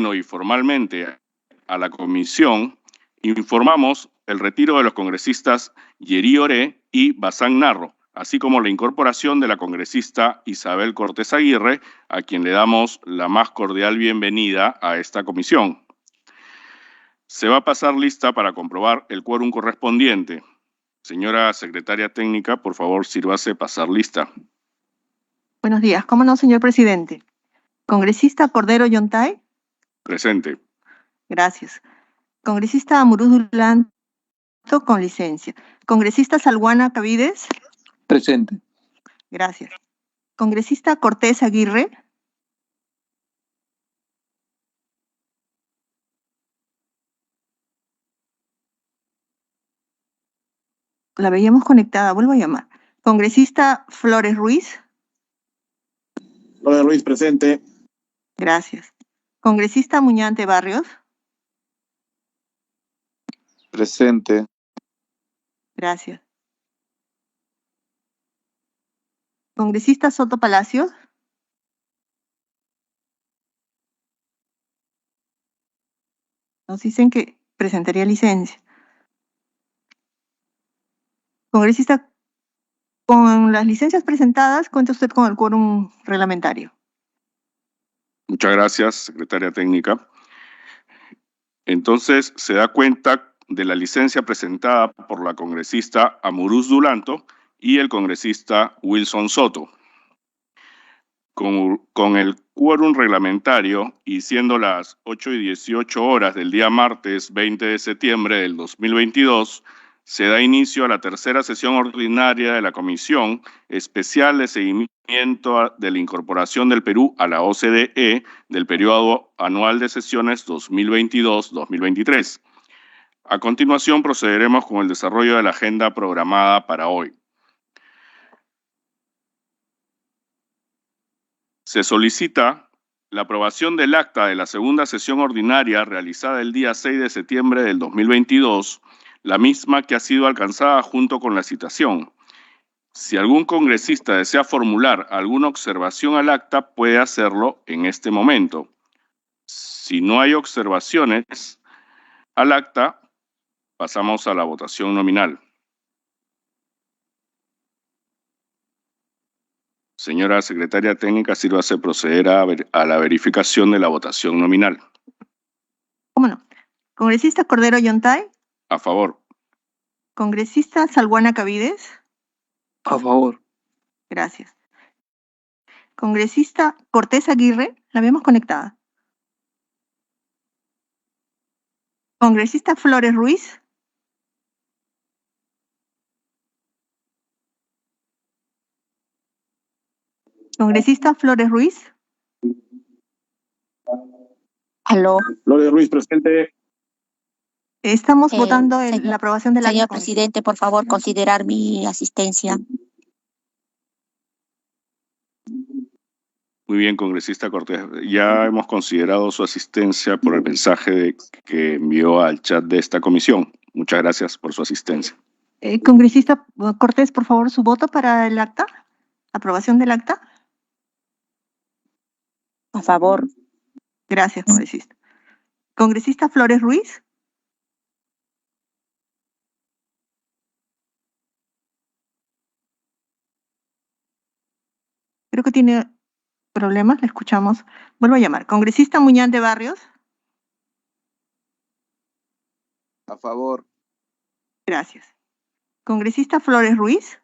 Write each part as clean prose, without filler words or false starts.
Pleno y formalmente a la comisión, informamos el retiro de los congresistas Yeri Oré y Bazán Narro, así como la incorporación de la congresista Isabel Cortés Aguirre, a quien le damos la más cordial bienvenida a esta comisión. Se va a pasar lista para comprobar el quórum correspondiente. Señora secretaria técnica, por favor, sírvase pasar lista. Buenos días. ¿Cómo no, señor presidente? Congresista Cordero Yontay. Presente. Gracias. Congresista Amuruz Dulanto, con licencia. Congresista Salguana Cavides. Presente. Gracias. Congresista Cortés Aguirre. La veíamos conectada, vuelvo a llamar. Congresista Flores Ruiz. Flores Ruiz, presente. Gracias. Congresista Muñante Barrios. Presente. Gracias. Congresista Soto Palacios. Nos dicen que presentaría licencia. Congresista, con las licencias presentadas, cuenta usted con el quórum reglamentario. Muchas gracias, secretaria técnica. Entonces, se da cuenta de la licencia presentada por la congresista Amuruz Dulanto y el congresista Wilson Soto. Con el quórum reglamentario y siendo las 8:18 del día martes 20 de septiembre del 2022, se da inicio a la tercera sesión ordinaria de la Comisión Especial de Seguimiento de la Incorporación del Perú a la OCDE del periodo anual de sesiones 2022-2023. A continuación procederemos con el desarrollo de la agenda programada para hoy. Se solicita la aprobación del acta de la segunda sesión ordinaria realizada el día 6 de septiembre del 2022, la misma que ha sido alcanzada junto con la citación. Si algún congresista desea formular alguna observación al acta, puede hacerlo en este momento. Si no hay observaciones al acta, pasamos a la votación nominal. Señora secretaria técnica, sírvase proceder a la verificación de la votación nominal. ¿Cómo no? Congresista Cordero Yontay. A favor. Congresista Salguana Cavides. A favor. Gracias. Congresista Cortés Aguirre. La vemos conectada. Congresista Flores Ruiz. Congresista Flores Ruiz. Aló. Flores Ruiz, presente. Estamos votando la aprobación del acta. Señor presidente, por favor, considerar mi asistencia. Muy bien, congresista Cortés. Ya hemos considerado su asistencia por el mensaje que envió al chat de esta comisión. Muchas gracias por su asistencia. Congresista Cortés, por favor, su voto para el acta. Aprobación del acta. A favor. Gracias, congresista. Congresista Flores Ruiz. Creo que tiene problemas, le escuchamos. Vuelvo a llamar. Congresista Muñante Barrios. A favor. Gracias. Congresista Flores Ruiz.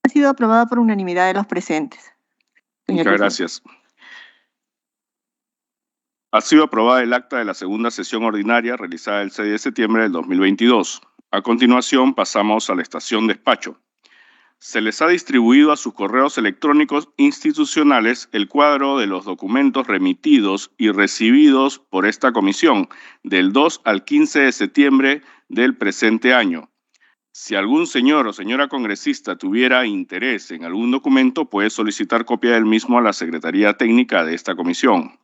Ha sido aprobada por unanimidad de los presentes. Muchas gracias. Ha sido aprobada el acta de la segunda sesión ordinaria realizada el 6 de septiembre del 2022. A continuación pasamos a la estación despacho. Se les ha distribuido a sus correos electrónicos institucionales el cuadro de los documentos remitidos y recibidos por esta comisión del 2 al 15 de septiembre del presente año. Si algún señor o señora congresista tuviera interés en algún documento, puede solicitar copia del mismo a la Secretaría Técnica de esta comisión.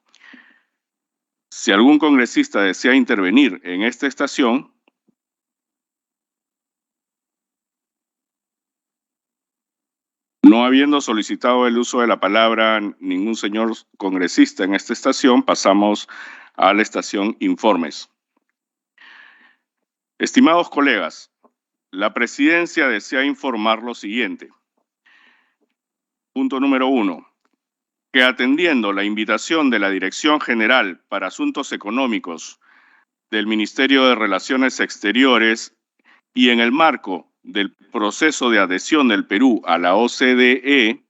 Si algún congresista desea intervenir en esta estación, No habiendo solicitado el uso de la palabra ningún señor congresista en esta estación, pasamos a la estación Informes. Estimados colegas, la presidencia desea informar lo siguiente. Punto número 1. Que atendiendo la invitación de la Dirección General para Asuntos Económicos del Ministerio de Relaciones Exteriores y en el marco del proceso de adhesión del Perú a la OCDE,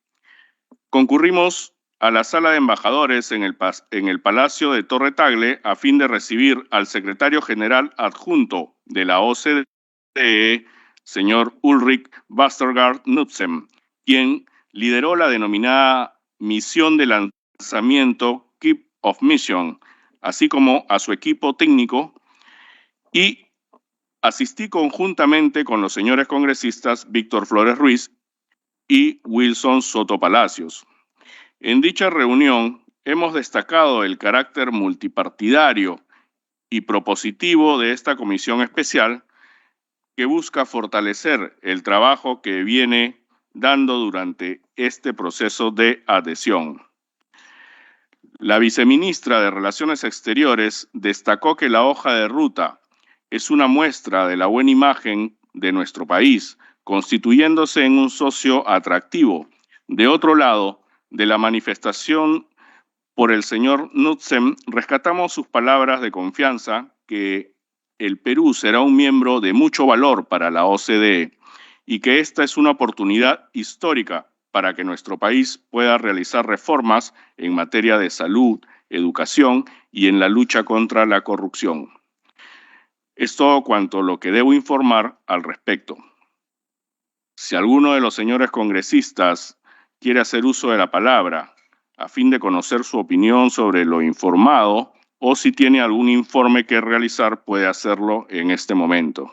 concurrimos a la sala de embajadores en el Palacio de Torre Tagle a fin de recibir al secretario general adjunto de la OCDE, señor Ulrich Westergaard Knudsen, quien lideró la denominada misión de lanzamiento Keep of Mission, así como a su equipo técnico, y asistí conjuntamente con los señores congresistas Víctor Flores Ruiz y Wilson Soto Palacios. En dicha reunión hemos destacado el carácter multipartidario y propositivo de esta comisión especial que busca fortalecer el trabajo que viene dando durante este proceso de adhesión. La viceministra de Relaciones Exteriores destacó que la hoja de ruta es una muestra de la buena imagen de nuestro país, constituyéndose en un socio atractivo. De otro lado, de la manifestación por el señor Knudsen, rescatamos sus palabras de confianza que el Perú será un miembro de mucho valor para la OCDE y que esta es una oportunidad histórica para que nuestro país pueda realizar reformas en materia de salud, educación y en la lucha contra la corrupción. Es todo cuanto lo que debo informar al respecto. Si alguno de los señores congresistas quiere hacer uso de la palabra a fin de conocer su opinión sobre lo informado o si tiene algún informe que realizar, puede hacerlo en este momento.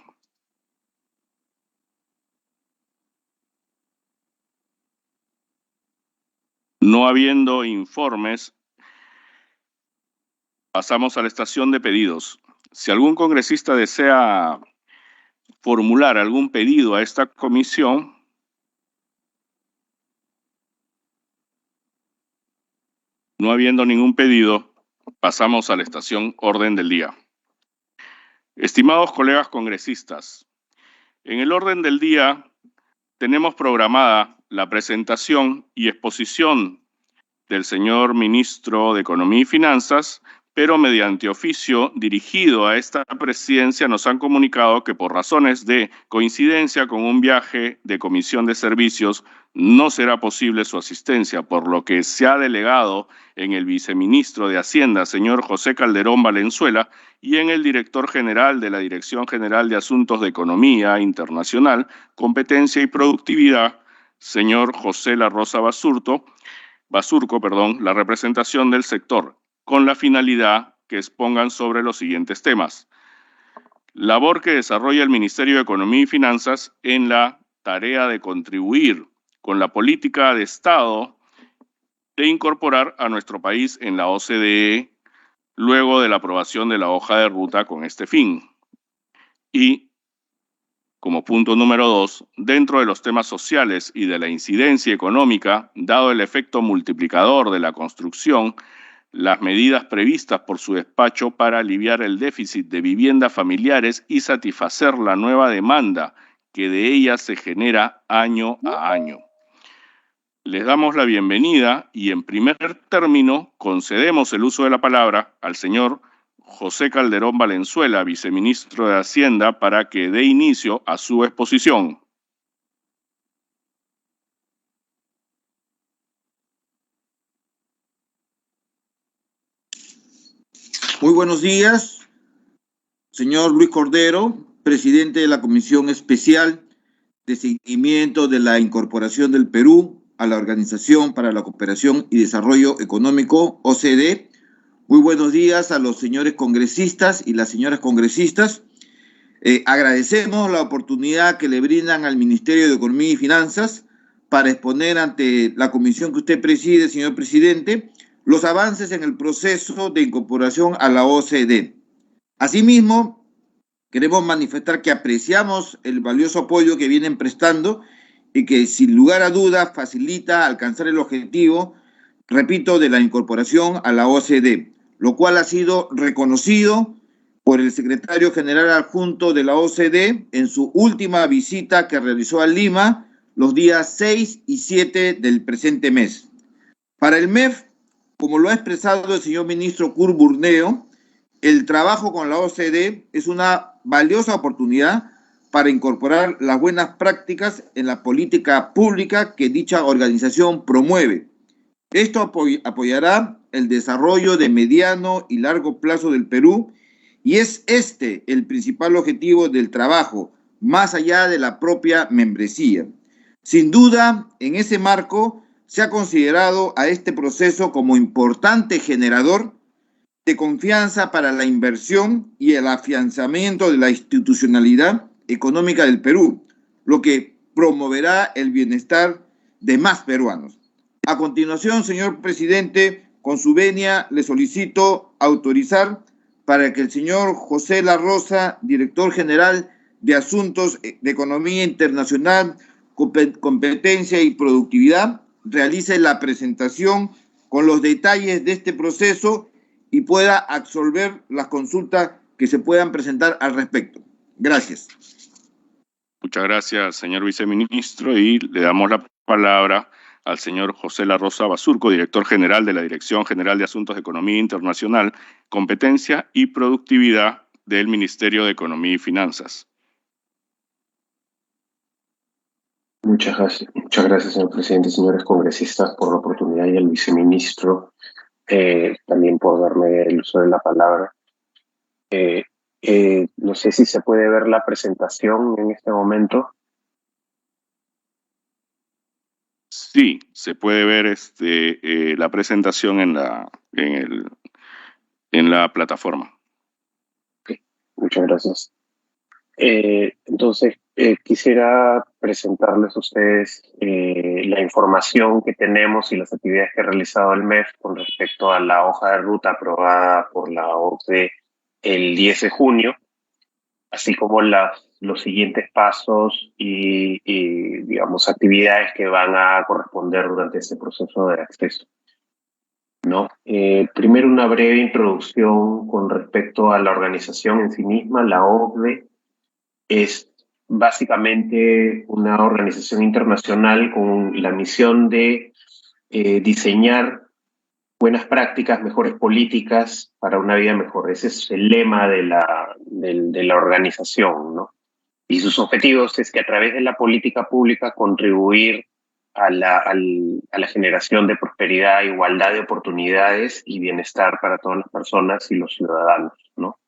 No habiendo informes, pasamos a la estación de pedidos. Si algún congresista desea formular algún pedido a esta comisión, no habiendo ningún pedido, pasamos a la estación orden del día. Estimados colegas congresistas, en el orden del día tenemos programada la presentación y exposición del señor ministro de Economía y Finanzas, pero mediante oficio dirigido a esta presidencia nos han comunicado que por razones de coincidencia con un viaje de comisión de servicios no será posible su asistencia, por lo que se ha delegado en el viceministro de Hacienda, señor José Calderón Valenzuela, y en el director general de la Dirección General de Asuntos de Economía Internacional, Competencia y Productividad, señor José La Rosa Basurco, la representación del sector, con la finalidad que expongan sobre los siguientes temas. Labor que desarrolla el Ministerio de Economía y Finanzas en la tarea de contribuir con la política de Estado de incorporar a nuestro país en la OCDE luego de la aprobación de la hoja de ruta con este fin. Y, como punto número 2, dentro de los temas sociales y de la incidencia económica, dado el efecto multiplicador de la construcción, las medidas previstas por su despacho para aliviar el déficit de viviendas familiares y satisfacer la nueva demanda que de ellas se genera año a año. Les damos la bienvenida y en primer término concedemos el uso de la palabra al señor José Calderón Valenzuela, viceministro de Hacienda, para que dé inicio a su exposición. Muy buenos días, señor Luis Cordero, presidente de la Comisión Especial de Seguimiento de la Incorporación del Perú a la Organización para la Cooperación y Desarrollo Económico, OCDE. Muy buenos días a los señores congresistas y las señoras congresistas. Agradecemos la oportunidad que le brindan al Ministerio de Economía y Finanzas para exponer ante la comisión que usted preside, señor presidente, los avances en el proceso de incorporación a la OCDE. Asimismo, queremos manifestar que apreciamos el valioso apoyo que vienen prestando y que sin lugar a dudas facilita alcanzar el objetivo, repito, de la incorporación a la OCDE, lo cual ha sido reconocido por el secretario general adjunto de la OCDE en su última visita que realizó a Lima los días 6 y 7 del presente mes. Para el MEF, como lo ha expresado el señor ministro Kurt Burneo, el trabajo con la OCDE es una valiosa oportunidad para incorporar las buenas prácticas en la política pública que dicha organización promueve. Esto apoyará el desarrollo de mediano y largo plazo del Perú y es este el principal objetivo del trabajo, más allá de la propia membresía. Sin duda, en ese marco, se ha considerado a este proceso como importante generador de confianza para la inversión y el afianzamiento de la institucionalidad económica del Perú, lo que promoverá el bienestar de más peruanos. A continuación, señor presidente, con su venia, le solicito autorizar para que el señor José La Rosa, director general de Asuntos de Economía Internacional, Competencia y Productividad, realice la presentación con los detalles de este proceso y pueda absolver las consultas que se puedan presentar al respecto. Gracias. Muchas gracias, señor viceministro, y le damos la palabra al señor José La Rosa Basurco, director general de la Dirección General de Asuntos de Economía Internacional, Competencia y Productividad del Ministerio de Economía y Finanzas. Muchas gracias, señor presidente, señores congresistas, por la oportunidad y al viceministro también por darme el uso de la palabra. No sé si se puede ver la presentación en este momento. Sí, se puede ver la presentación en la plataforma. Okay, muchas gracias. Entonces, quisiera presentarles a ustedes la información que tenemos y las actividades que ha realizado el MEF con respecto a la hoja de ruta aprobada por la OCDE el 10 de junio, así como los siguientes pasos y, digamos, actividades que van a corresponder durante este proceso de acceso, ¿no? Primero, una breve introducción con respecto a la organización en sí misma. La OCDE es básicamente una organización internacional con la misión de diseñar buenas prácticas, mejores políticas para una vida mejor. Ese es el lema de la organización, ¿no? Y sus objetivos es que a través de la política pública contribuir a la generación de prosperidad, igualdad de oportunidades y bienestar para todas las personas y los ciudadanos, ¿no?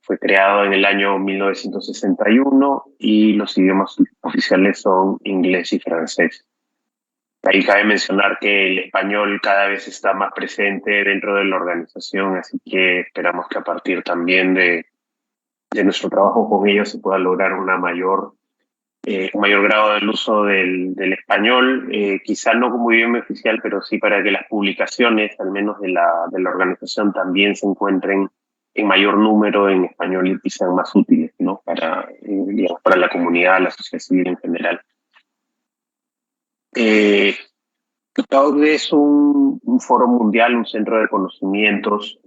Fue creado en el año 1961 y los idiomas oficiales son inglés y francés. Ahí cabe mencionar que el español cada vez está más presente dentro de la organización, así que esperamos que a partir también de nuestro trabajo con ellos se pueda lograr un mayor grado del uso del español, quizá no como idioma oficial, pero sí para que las publicaciones, al menos de la organización, también se encuentren en mayor número en español y sean más útiles, ¿no? Para la comunidad, la sociedad civil en general. La OCDE es un foro mundial, un centro de conocimientos,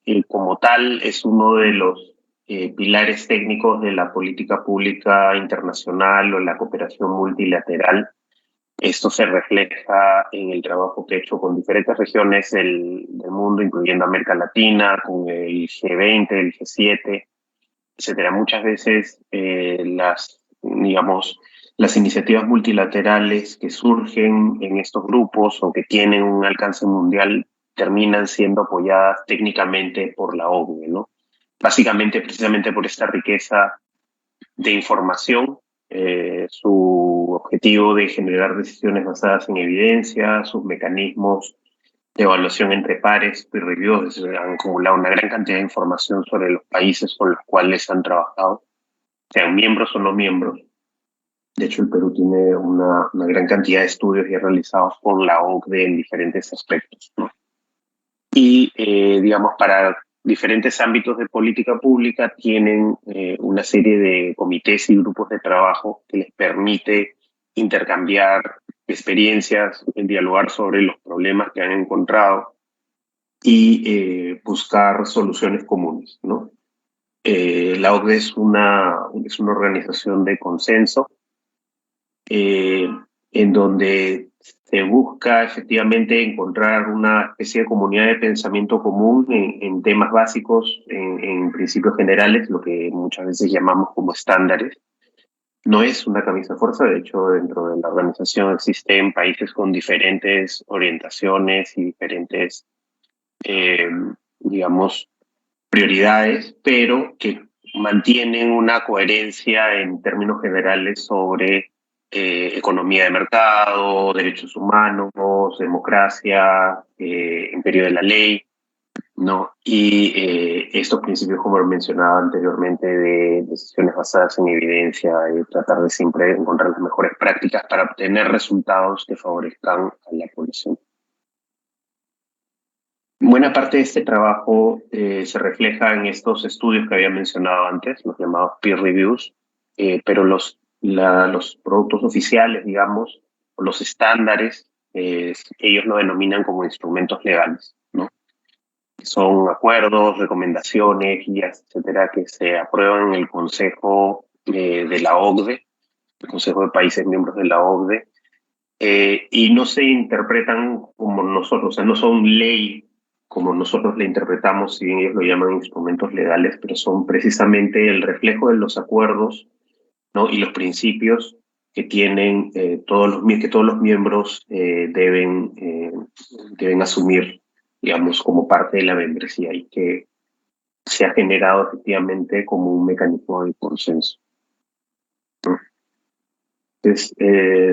y como tal es uno de los pilares técnicos de la política pública internacional o la cooperación multilateral. Esto se refleja en el trabajo que he hecho con diferentes regiones del mundo, incluyendo América Latina, con el G20, el G7, etcétera. Muchas veces las iniciativas multilaterales que surgen en estos grupos o que tienen un alcance mundial terminan siendo apoyadas técnicamente por la OCDE, ¿no? Básicamente, precisamente por esta riqueza de información, su objetivo de generar decisiones basadas en evidencia, sus mecanismos de evaluación entre pares, peer reviews, han acumulado una gran cantidad de información sobre los países con los cuales han trabajado, sean miembros o no miembros. De hecho, el Perú tiene una gran cantidad de estudios ya realizados por la OCDE en diferentes aspectos, ¿no? Y, para diferentes ámbitos de política pública tienen una serie de comités y grupos de trabajo que les permite intercambiar experiencias, dialogar sobre los problemas que han encontrado y buscar soluciones comunes, ¿no? La OCDE es una organización de consenso en donde se busca efectivamente encontrar una especie de comunidad de pensamiento común en temas básicos, en principios generales, lo que muchas veces llamamos como estándares. No es una camisa de fuerza, de hecho dentro de la organización existen países con diferentes orientaciones y diferentes, digamos, prioridades, pero que mantienen una coherencia en términos generales sobre economía de mercado, derechos humanos, democracia, imperio de la ley, ¿no? Y estos principios, como lo mencionaba anteriormente, de decisiones basadas en evidencia y tratar de siempre encontrar las mejores prácticas para obtener resultados que favorezcan a la población. Buena parte de este trabajo se refleja en estos estudios que había mencionado antes, los llamados peer reviews, pero los productos oficiales, digamos, o los estándares, ellos lo denominan como instrumentos legales, ¿no? Son acuerdos, recomendaciones, guías, etcétera, que se aprueban en el Consejo de la OCDE, el Consejo de Países Miembros de la OCDE, y no se interpretan como nosotros, o sea, no son ley como nosotros la interpretamos, si bien ellos lo llaman instrumentos legales, pero son precisamente el reflejo de los acuerdos, ¿no? Y los principios que tienen que todos los miembros deben asumir, digamos, como parte de la membresía, y que se ha generado efectivamente como un mecanismo de consenso, ¿no? Entonces,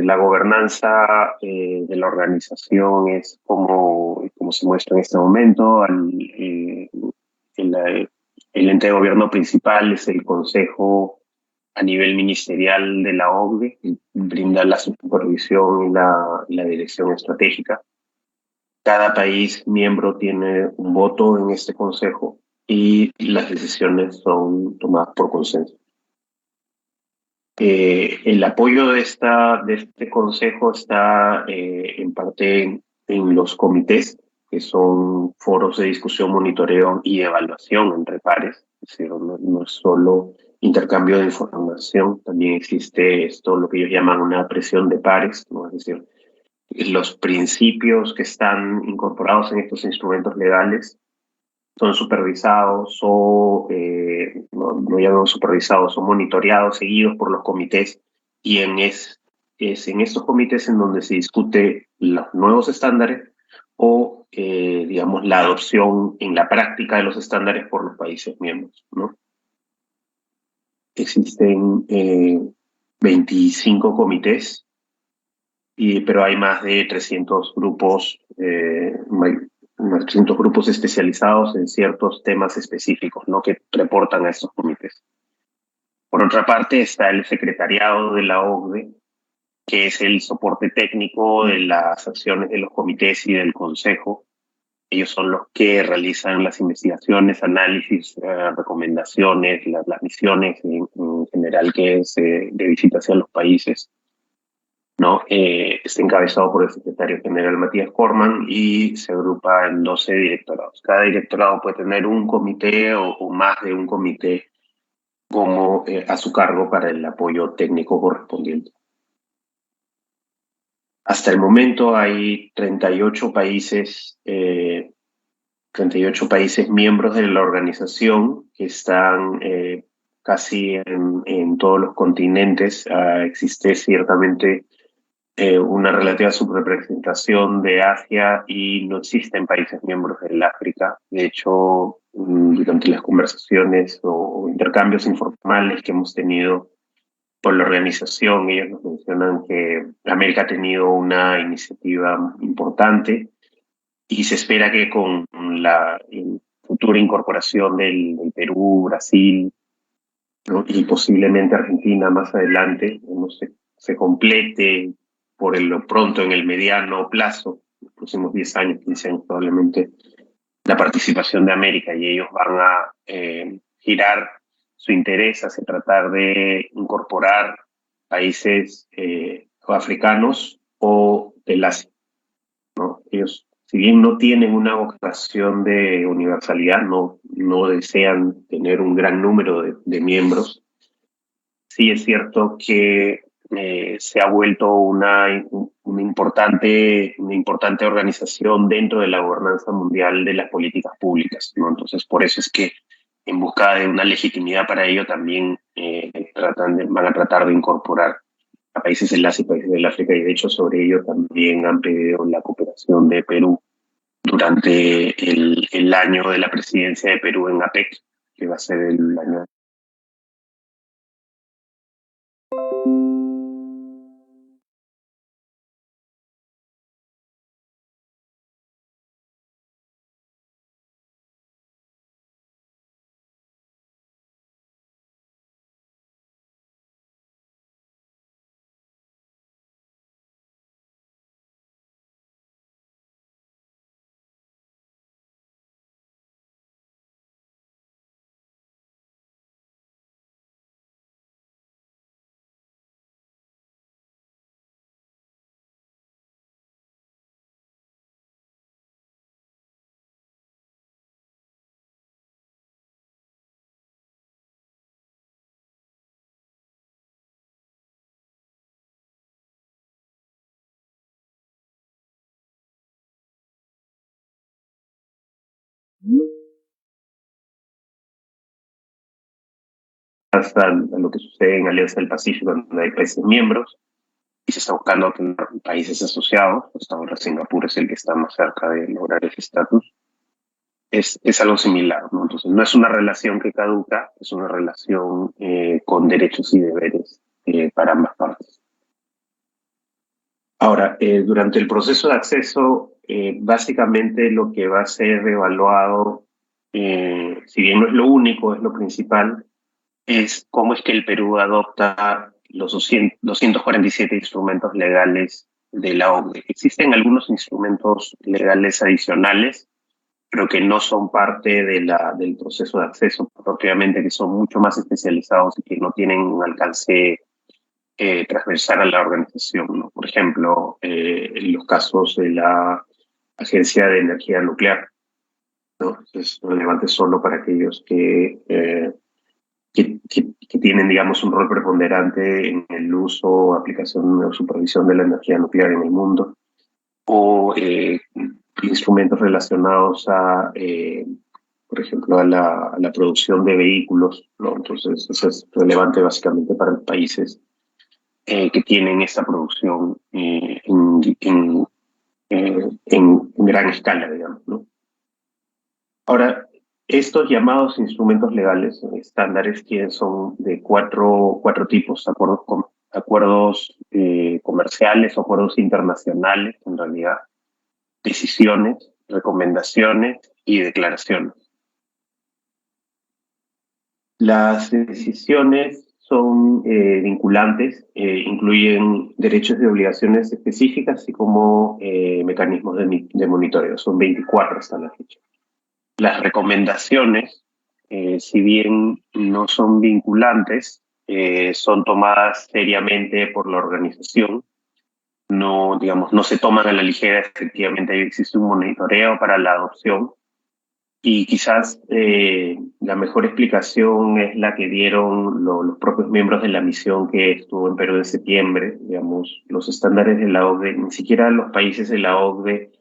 la gobernanza de la organización es como se muestra en este momento. El ente de gobierno principal es el Consejo a nivel ministerial de la OCDE, que brinda la supervisión y la dirección estratégica. Cada país miembro tiene un voto en este consejo y las decisiones son tomadas por consenso. El apoyo de este consejo está en parte en los comités, que son foros de discusión, monitoreo y evaluación entre pares. Es decir, no es solo intercambio de información, también existe esto, lo que ellos llaman una presión de pares, ¿no? Es decir, los principios que están incorporados en estos instrumentos legales son supervisados o no llamamos supervisados, son monitoreados, seguidos por los comités, y es en estos comités en donde se discute los nuevos estándares o, digamos, la adopción en la práctica de los estándares por los países miembros, ¿no? Existen 25 comités, pero hay más de 300 grupos, unos 300 grupos especializados en ciertos temas específicos, ¿no?, que reportan a estos comités. Por otra parte está el secretariado de la OCDE, que es el soporte técnico de las acciones de los comités y del consejo. Ellos son los que realizan las investigaciones, análisis, recomendaciones, las misiones en general, que es de visita hacia los países, ¿no? Está encabezado por el secretario general Matías Corman y se agrupa en 12 directorados. Cada directorado puede tener un comité o más de un comité como a su cargo para el apoyo técnico correspondiente. Hasta el momento hay 38 países miembros de la organización que están casi en todos los continentes. Existe ciertamente una relativa subrepresentación de Asia y no existen países miembros del África. De hecho, durante las conversaciones o intercambios informales que hemos tenido con la organización, ellos nos mencionan que América ha tenido una iniciativa importante y se espera que con la futura incorporación del Perú, Brasil, ¿no?, y posiblemente Argentina más adelante, ¿no?, se complete por lo pronto en el mediano plazo, los próximos 10 años, 15 años probablemente, la participación de América, y ellos van a girar su interés hacia tratar de incorporar países africanos o del Asia, ¿no? Ellos, si bien no tienen una vocación de universalidad, no desean tener un gran número de miembros, sí es cierto que se ha vuelto una importante organización dentro de la gobernanza mundial de las políticas públicas, ¿no? Entonces, por eso es que en busca de una legitimidad para ello también van a tratar de incorporar a países del Asia y países del África, y de hecho sobre ello también han pedido la cooperación de Perú durante el año de la presidencia de Perú en APEC, que va a ser el año. Hasta lo que sucede en Alianza del Pacífico, donde hay países miembros y se está buscando tener países asociados. Hasta ahora Singapur es el que está más cerca de lograr ese estatus. Es algo similar, ¿no? Entonces, no es una relación que caduca, es una relación con derechos y deberes para ambas partes. Ahora, durante el proceso de acceso, básicamente lo que va a ser evaluado, si bien no es lo único, es lo principal, es cómo es que el Perú adopta los 247 instrumentos legales de la OCDE. Existen algunos instrumentos legales adicionales, pero que no son parte del proceso de acceso propiamente, que son mucho más especializados y que no tienen un alcance transversal a la organización, ¿no? Por ejemplo, en los casos de la Agencia de Energía Nuclear, ¿no? Es relevante solo para aquellos que tienen, digamos, un rol preponderante en el uso, aplicación o supervisión de la energía nuclear en el mundo, o instrumentos relacionados a, por ejemplo, a la producción de vehículos, ¿no? Entonces, eso es relevante básicamente para los países que tienen esta producción en gran escala, digamos, ¿no? Ahora, estos llamados instrumentos legales estándares son de cuatro tipos: acuerdos comerciales o acuerdos internacionales, en realidad, decisiones, recomendaciones y declaraciones. Las decisiones son vinculantes, incluyen derechos y obligaciones específicas, así como mecanismos de monitoreo. Son 24 hasta la fecha. Las recomendaciones, si bien no son vinculantes, son tomadas seriamente por la organización. No, digamos, no se toman a la ligera. Efectivamente, existe un monitoreo para la adopción. Y quizás la mejor explicación es la que dieron los propios miembros de la misión que estuvo en Perú en septiembre. Digamos, los estándares de la OCDE, ni siquiera los países de la OCDE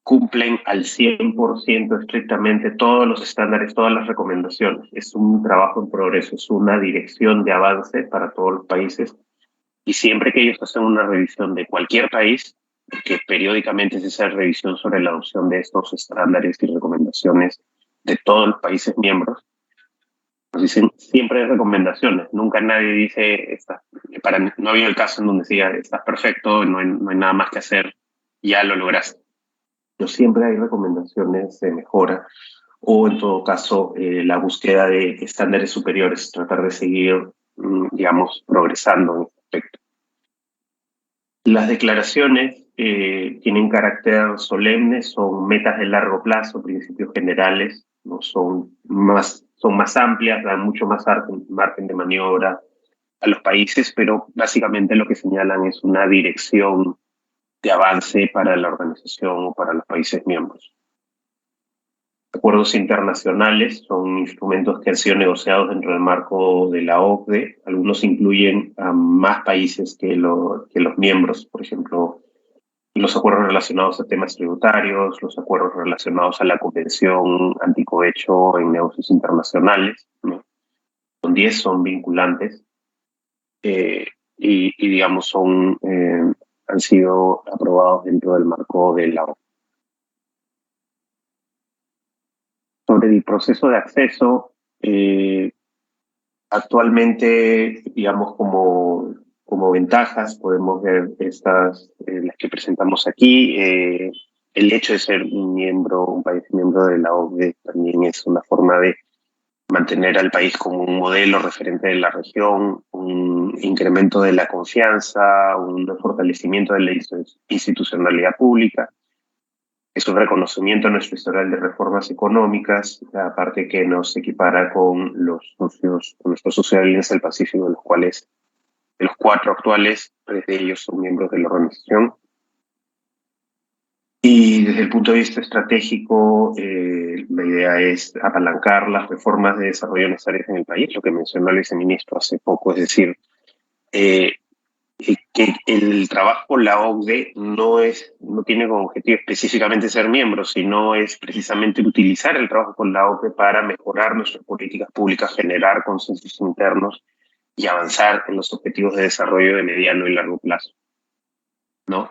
cumplen al 100% estrictamente todos los estándares, todas las recomendaciones. Es un trabajo en progreso, es una dirección de avance para todos los países. Y siempre que ellos hacen una revisión de cualquier país, que periódicamente es esa revisión sobre la adopción de estos estándares y recomendaciones de todos los países miembros, nos dicen siempre recomendaciones. Nunca nadie dice, no había el caso en donde decía, estás perfecto, no hay nada más que hacer, ya lo lograste. Pero siempre hay recomendaciones de mejora, o en todo caso la búsqueda de estándares superiores, tratar de seguir, digamos, progresando en este aspecto. Las declaraciones tienen carácter solemne, son metas de largo plazo, principios generales, ¿no? Son más amplias, dan mucho más margen de maniobra los países, pero básicamente lo que señalan es una dirección de avance para la organización o para los países miembros. Acuerdos internacionales son instrumentos que han sido negociados dentro del marco de la OCDE. Algunos incluyen a más países que los miembros, por ejemplo, los acuerdos relacionados a temas tributarios, los acuerdos relacionados a la Convención Anticohecho en negocios internacionales, ¿no? Son 10, son vinculantes y digamos, han sido aprobados dentro del marco de la OCDE. Sobre el proceso de acceso, actualmente, digamos, como ventajas, podemos ver estas, las que presentamos aquí. El hecho de ser un país miembro de la OCDE también es una forma de mantener al país como un modelo referente de la región, un incremento de la confianza, un fortalecimiento de la institucionalidad pública. Es un reconocimiento a nuestro historial de reformas económicas, aparte que nos equipara con nuestros socios de Alianza del Pacífico, de los cuales, de los 4 actuales, 3 de ellos son miembros de la organización. Y desde el punto de vista estratégico, la idea es apalancar las reformas de desarrollo necesarias en el país, lo que mencionó el viceministro hace poco, es decir, que el trabajo con la OCDE no tiene como objetivo específicamente ser miembro, sino es precisamente utilizar el trabajo con la OCDE para mejorar nuestras políticas públicas, generar consensos internos y avanzar en los objetivos de desarrollo de mediano y largo plazo, ¿no?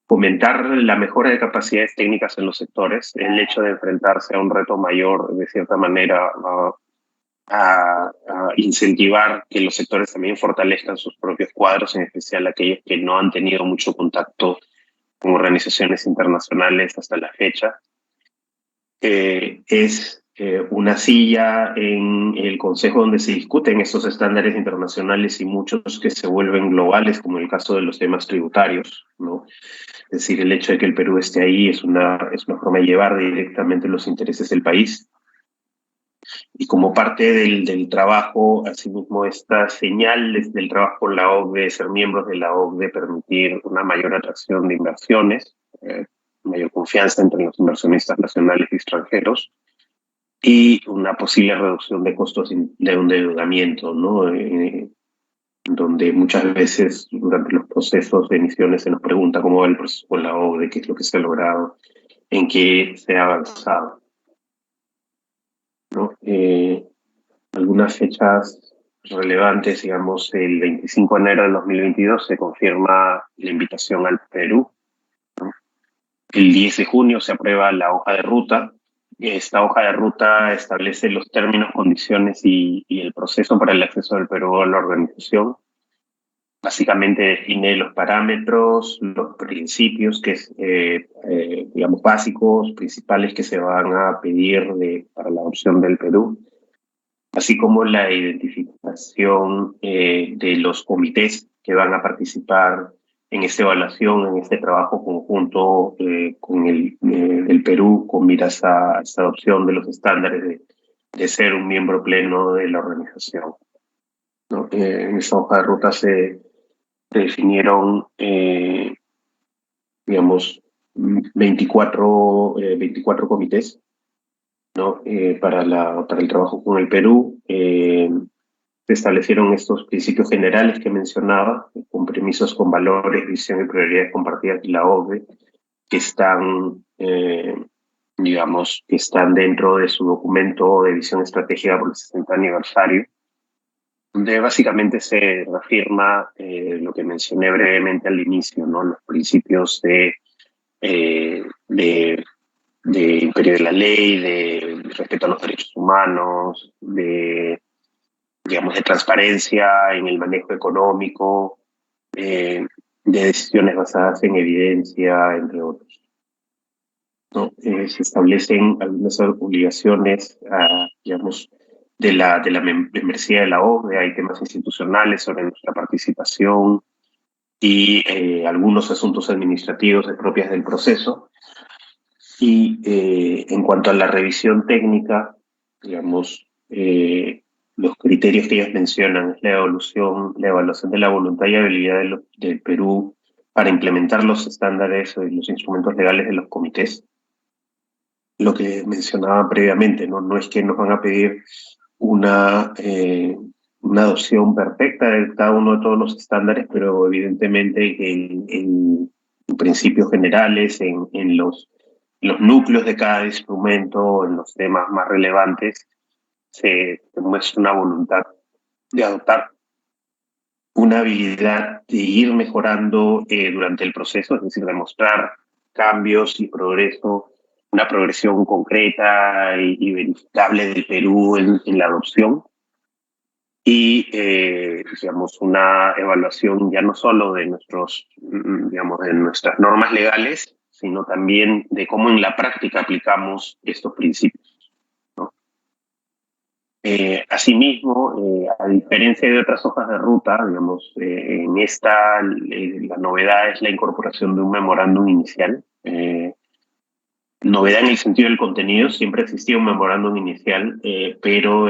Fomentar la mejora de capacidades técnicas en los sectores, el hecho de enfrentarse a un reto mayor, de cierta manera, a incentivar que los sectores también fortalezcan sus propios cuadros, en especial aquellos que no han tenido mucho contacto con organizaciones internacionales hasta la fecha. Es una silla en el Consejo donde se discuten estos estándares internacionales y muchos que se vuelven globales, como el caso de los temas tributarios, ¿no? Es decir, el hecho de que el Perú esté ahí es una forma de llevar directamente los intereses del país. Y como parte del trabajo, asimismo, esta señal del trabajo con la OCDE, ser miembros de la OCDE, permitir una mayor atracción de inversiones, mayor confianza entre los inversionistas nacionales y extranjeros, y una posible reducción de costos de endeudamiento, ¿no? Donde muchas veces durante los procesos de emisiones se nos pregunta cómo va el proceso con la OCDE, qué es lo que se ha logrado, en qué se ha avanzado, ¿no? Algunas fechas relevantes, digamos, el 25 de enero del 2022 se confirma la invitación al Perú, ¿no? El 10 de junio se aprueba la hoja de ruta. Esta hoja de ruta establece los términos, condiciones y el proceso para el acceso del Perú a la organización. Básicamente define los parámetros, los principios digamos, básicos, principales que se van a pedir para la adopción del Perú, así como la identificación de los comités que van a participar en esta evaluación, en este trabajo conjunto con el Perú, con miras a esta adopción de los estándares de ser un miembro pleno de la organización, ¿no? En esta hoja de ruta se definieron, digamos, 24 comités, ¿no? Para el trabajo con el Perú. Se establecieron estos principios generales que mencionaba, compromisos con valores, visión y prioridades compartidas de la OCDE, que están, digamos, que están dentro de su documento de visión estratégica por el 60 aniversario, donde básicamente se reafirma lo que mencioné brevemente al inicio, ¿no? Los principios de imperio de la ley, de respeto a los derechos humanos, digamos, de transparencia en el manejo económico, de decisiones basadas en evidencia, entre otros, ¿no? Se establecen algunas obligaciones, digamos, de la membresía de la OCDE. Hay temas institucionales sobre nuestra participación y algunos asuntos administrativos propios del proceso. Y en cuanto a la revisión técnica, digamos, los criterios que ellos mencionan es la evaluación de la voluntad y habilidad del Perú para implementar los estándares y los instrumentos legales de los comités. Lo que mencionaba previamente, no es que nos van a pedir una adopción perfecta de cada uno de todos los estándares, pero evidentemente en principios generales, en los núcleos de cada instrumento, en los temas más relevantes, se muestra una voluntad de adoptar una habilidad de ir mejorando durante el proceso, es decir, demostrar cambios y progreso, una progresión concreta y verificable del Perú en la adopción. Y, digamos, una evaluación ya no solo de de nuestras normas legales, sino también de cómo en la práctica aplicamos estos principios, ¿no? Asimismo, a diferencia de otras hojas de ruta, digamos, en esta la novedad es la incorporación de un memorándum inicial. Novedad en el sentido del contenido, siempre existía un memorándum inicial, pero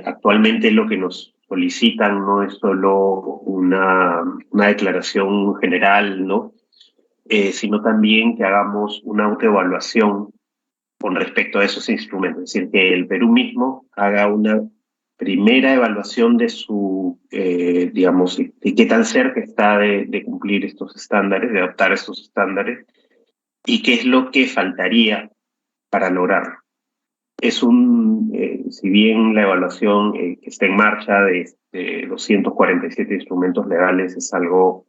actualmente lo que nos solicitan no es solo una declaración general, ¿no? Sino también que hagamos una autoevaluación con respecto a esos instrumentos. Es decir, que el Perú mismo haga una primera evaluación de digamos, de qué tan cerca está de cumplir estos estándares, de adoptar estos estándares, y qué es lo que faltaría para lograrlo. Si bien la evaluación que está en marcha de 247 instrumentos legales es algo,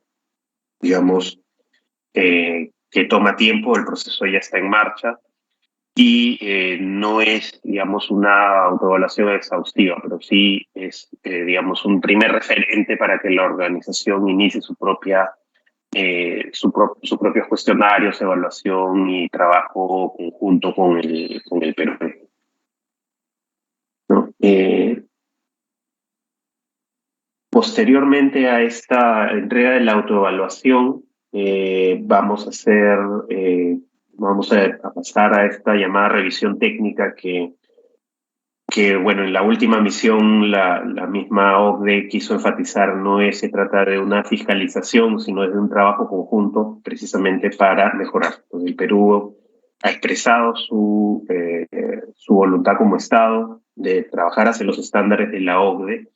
digamos, que toma tiempo, el proceso ya está en marcha y no es, digamos, una autoevaluación exhaustiva, pero sí es, digamos, un primer referente para que la organización inicie sus propios cuestionarios, evaluación y trabajo conjunto con el Perú, ¿no? Posteriormente a esta entrega de la autoevaluación, vamos a pasar a esta llamada revisión técnica que bueno, en la última misión la misma OCDE quiso enfatizar, se trata de una fiscalización, sino de un trabajo conjunto precisamente para mejorar. Entonces, el Perú ha expresado su voluntad como Estado de trabajar hacia los estándares de la OCDE.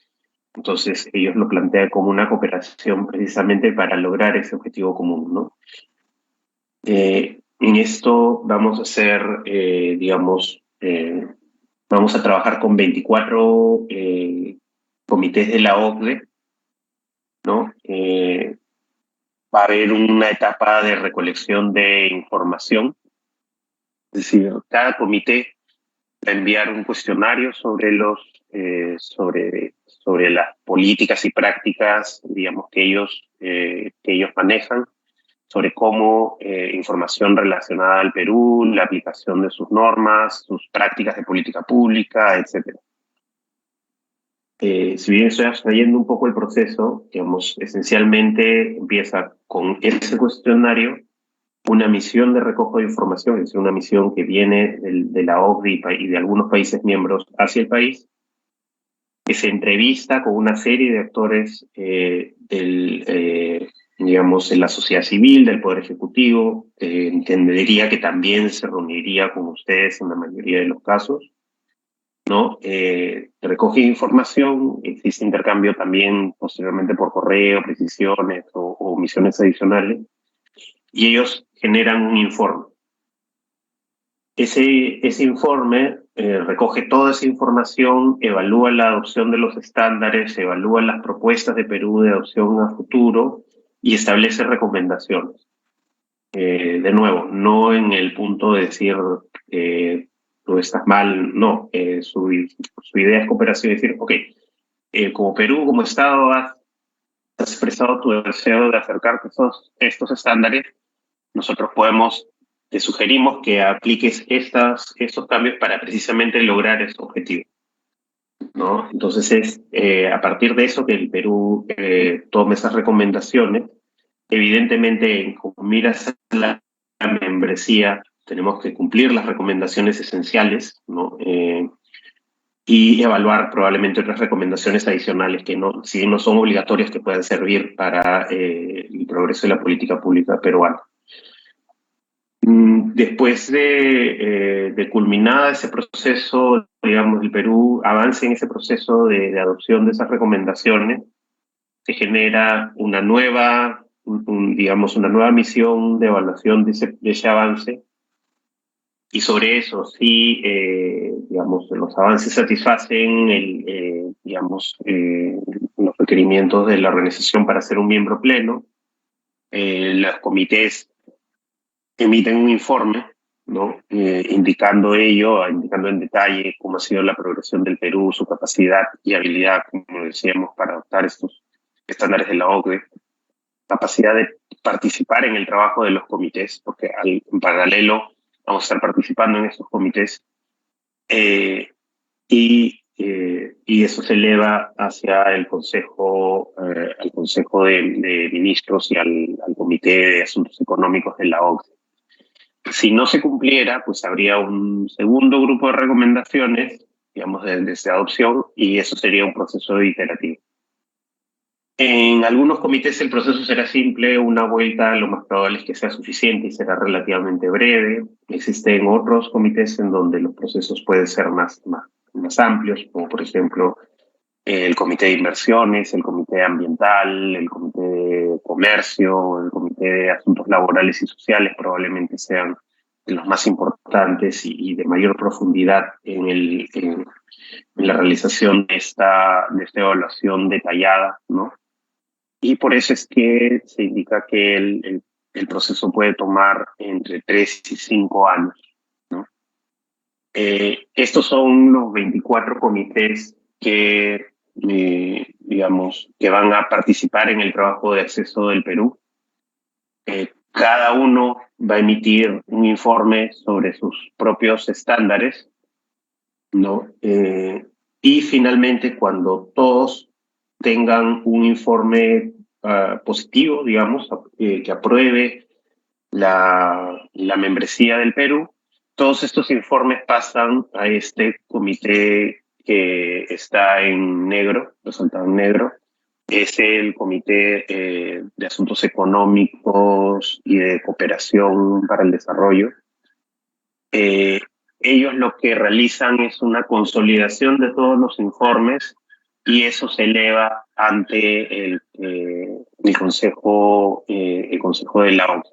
Entonces, ellos lo plantean como una cooperación precisamente para lograr ese objetivo común, ¿no? En esto vamos a hacer, vamos a trabajar con 24 comités de la OCDE, ¿no? Va a haber una etapa de recolección de información, es decir, cada comité va a enviar un cuestionario sobre las políticas y prácticas, digamos, que ellos manejan, sobre cómo información relacionada al Perú, la aplicación de sus normas, sus prácticas de política pública, etc. Si bien estoy abstrayendo un poco el proceso, digamos, esencialmente empieza con ese cuestionario, una misión de recojo de información, es decir, una misión que viene de la OCDE y de algunos países miembros hacia el país, que se entrevista con una serie de actores digamos, en la sociedad civil, del Poder Ejecutivo. Entendería que también se reuniría con ustedes en la mayoría de los casos, ¿no? Recoge información, existe intercambio también posteriormente por correo, precisiones o misiones adicionales, y ellos generan un informe. Ese informe recoge toda esa información, evalúa la adopción de los estándares, evalúa las propuestas de Perú de adopción a futuro y establece recomendaciones. De nuevo, no en el punto de decir tú estás mal, no. Su idea es cooperación, es decir, ok, como Perú, como Estado, has expresado tu deseo de acercarte a estos estándares, nosotros te sugerimos que apliques estos cambios para precisamente lograr ese objetivo, ¿no? Entonces es a partir de eso que el Perú tome esas recomendaciones. Evidentemente, con miras a la membresía, tenemos que cumplir las recomendaciones esenciales, ¿no? y evaluar probablemente otras recomendaciones adicionales que no, si bien no son obligatorias, que puedan servir para el progreso de la política pública peruana. Después de culminada ese proceso, digamos, el Perú avance en ese proceso de adopción de esas recomendaciones, se genera una nueva, digamos, una nueva misión de evaluación de ese avance, y sobre eso, si digamos, los avances satisfacen digamos, los requerimientos de la organización para ser un miembro pleno, los comités emiten un informe, ¿no? Indicando en detalle cómo ha sido la progresión del Perú, su capacidad y habilidad, como decíamos, para adoptar estos estándares de la OCDE, capacidad de participar en el trabajo de los comités, porque en paralelo vamos a estar participando en estos comités, y eso se eleva hacia el Consejo, al Consejo de Ministros y al Comité de Asuntos Económicos de la OCDE. Si no se cumpliera, pues habría un segundo grupo de recomendaciones, digamos, desde adopción, y eso sería un proceso iterativo. En algunos comités el proceso será simple, una vuelta lo más probable es que sea suficiente y será relativamente breve. Existen otros comités en donde los procesos pueden ser más amplios, como por ejemplo el comité de inversiones, el comité ambiental, el comité de comercio, el comité de asuntos laborales y sociales, probablemente sean los más importantes y de mayor profundidad en la realización de esta evaluación detallada, ¿no? Y por eso es que se indica que el proceso puede tomar entre 3 y 5 años, ¿no? Estos son los 24 comités que, digamos, que van a participar en el trabajo de acceso del Perú. Cada uno va a emitir un informe sobre sus propios estándares, ¿no? Y finalmente, cuando todos tengan un informe positivo, digamos, que apruebe la membresía del Perú, todos estos informes pasan a este comité que está en negro, resaltado en negro. Es el Comité de Asuntos Económicos y de Cooperación para el Desarrollo. Ellos lo que realizan es una consolidación de todos los informes y eso se eleva ante el Consejo de la OCDE.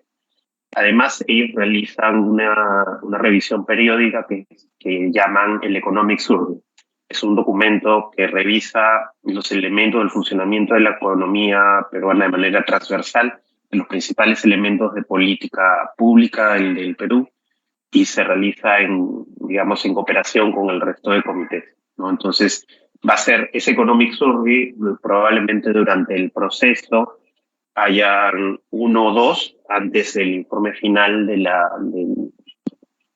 Además, ellos realizan una revisión periódica que llaman el Economic Survey. Es un documento que revisa los elementos del funcionamiento de la economía peruana de manera transversal, de los principales elementos de política pública del Perú, y se realiza digamos, en cooperación con el resto de comités, ¿no? Entonces, va a ser ese Economic Survey, probablemente durante el proceso hayan 1 o 2 antes del informe final de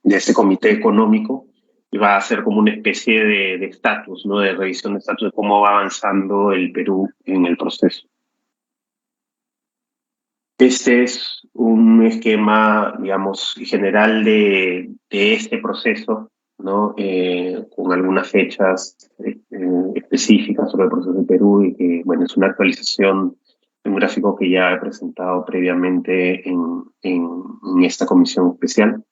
ese comité económico, y va a ser como una especie de estatus, ¿no? De revisión de estatus de cómo va avanzando el Perú en el proceso. Este es un esquema, digamos, general de este proceso, ¿no? Con algunas fechas específicas sobre el proceso de Perú, y que, bueno, es una actualización de un gráfico que ya he presentado previamente en esta comisión especial,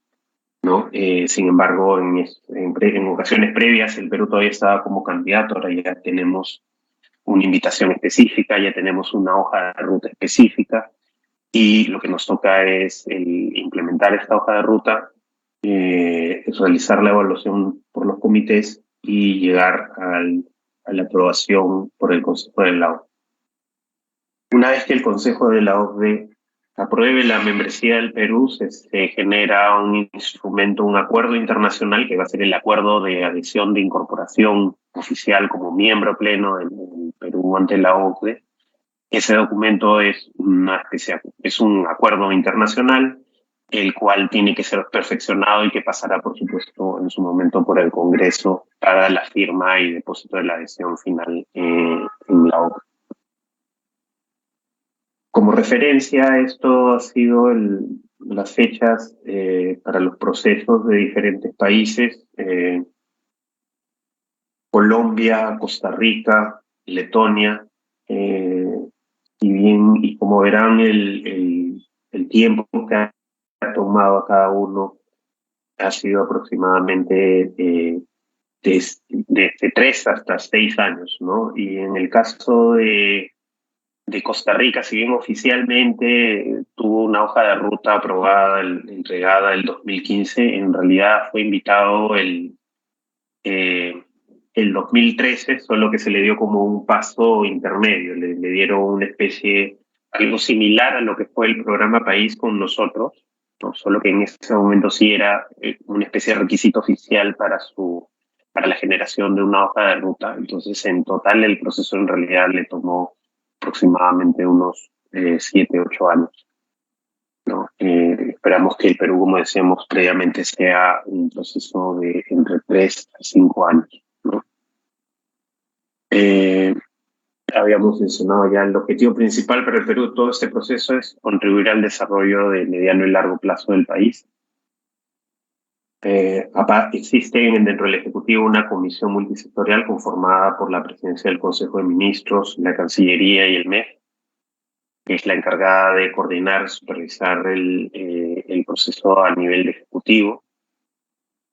¿no? Sin embargo, en ocasiones previas el Perú todavía estaba como candidato, ahora ya tenemos una invitación específica, ya tenemos una hoja de ruta específica, y lo que nos toca es implementar esta hoja de ruta, es realizar la evaluación por los comités y llegar a la aprobación por el Consejo de la OCDE. Una vez que el Consejo de la OCDE apruebe la membresía del Perú, se genera un instrumento, un acuerdo internacional que va a ser el acuerdo de adhesión de incorporación oficial como miembro pleno del Perú ante la OCDE. Ese documento es un acuerdo internacional, el cual tiene que ser perfeccionado y que pasará, por supuesto, en su momento por el Congreso para la firma y depósito de la adhesión final en la OCDE. Como referencia, esto ha sido las fechas para los procesos de diferentes países. Colombia, Costa Rica, Letonia, y como verán, el tiempo que ha tomado a cada uno ha sido aproximadamente desde 3 hasta 6 años, ¿no? Y en el caso de Costa Rica, si bien oficialmente tuvo una hoja de ruta aprobada, entregada el 2015, en realidad fue invitado el 2013, solo que se le dio como un paso intermedio, le dieron una especie, algo similar a lo que fue el programa País con nosotros, ¿no? Solo que en ese momento sí era una especie de requisito oficial para la generación de una hoja de ruta. Entonces, en total, el proceso en realidad le tomó aproximadamente unos 7, 8 años, ¿no? Esperamos que el Perú, como decíamos previamente, sea un proceso de entre 3 a 5 años, ¿no? Habíamos mencionado ya el objetivo principal para el Perú. Todo este proceso es contribuir al desarrollo de mediano y largo plazo del país. Existe dentro del Ejecutivo una comisión multisectorial conformada por la presidencia del Consejo de Ministros, la Cancillería y el MEF, que es la encargada de coordinar, supervisar el proceso a nivel de Ejecutivo.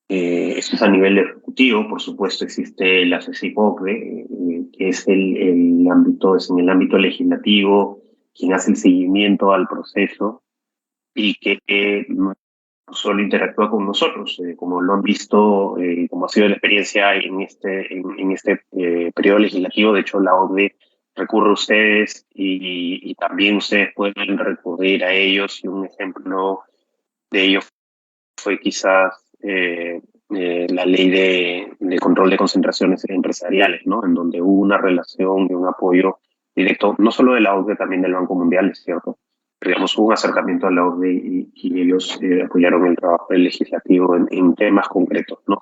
Eso es a nivel de Ejecutivo. Por supuesto, existe la CECIPOCDE, que es en el ámbito legislativo, quien hace el seguimiento al proceso y que no solo interactúa con nosotros, como lo han visto, como ha sido la experiencia en este periodo legislativo. De hecho, la OCDE recurre a ustedes y también ustedes pueden recurrir a ellos, y un ejemplo de ello fue quizás la ley de control de concentraciones empresariales, ¿no? En donde hubo una relación y un apoyo directo, no solo de la OCDE, también del Banco Mundial, es cierto, pero digamos hubo un acercamiento a la OCDE y ellos apoyaron el trabajo del legislativo en temas concretos, ¿no?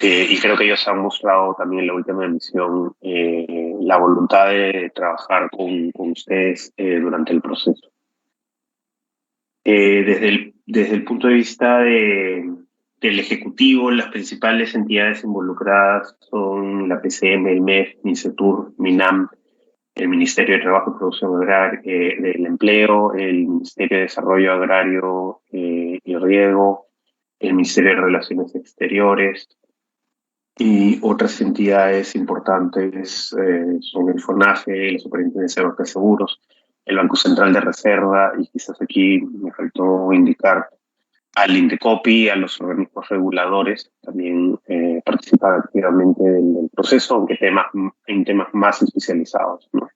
Y creo que ellos han mostrado también en la última emisión la voluntad de trabajar con ustedes durante el proceso. Desde el punto de vista del Ejecutivo, las principales entidades involucradas son la PCM, el MEF, MINCETUR, MINAM, el Ministerio de Trabajo y Producción Agraria, del Empleo, el Ministerio de Desarrollo Agrario y Riego, el Ministerio de Relaciones Exteriores, y otras entidades importantes son el FONAGE, la Superintendencia de Bancos Seguros, el Banco Central de Reserva, y quizás aquí me faltó indicar al INDECOPI, a los organismos reguladores, también participan activamente del proceso, aunque en temas más especializados, ¿no?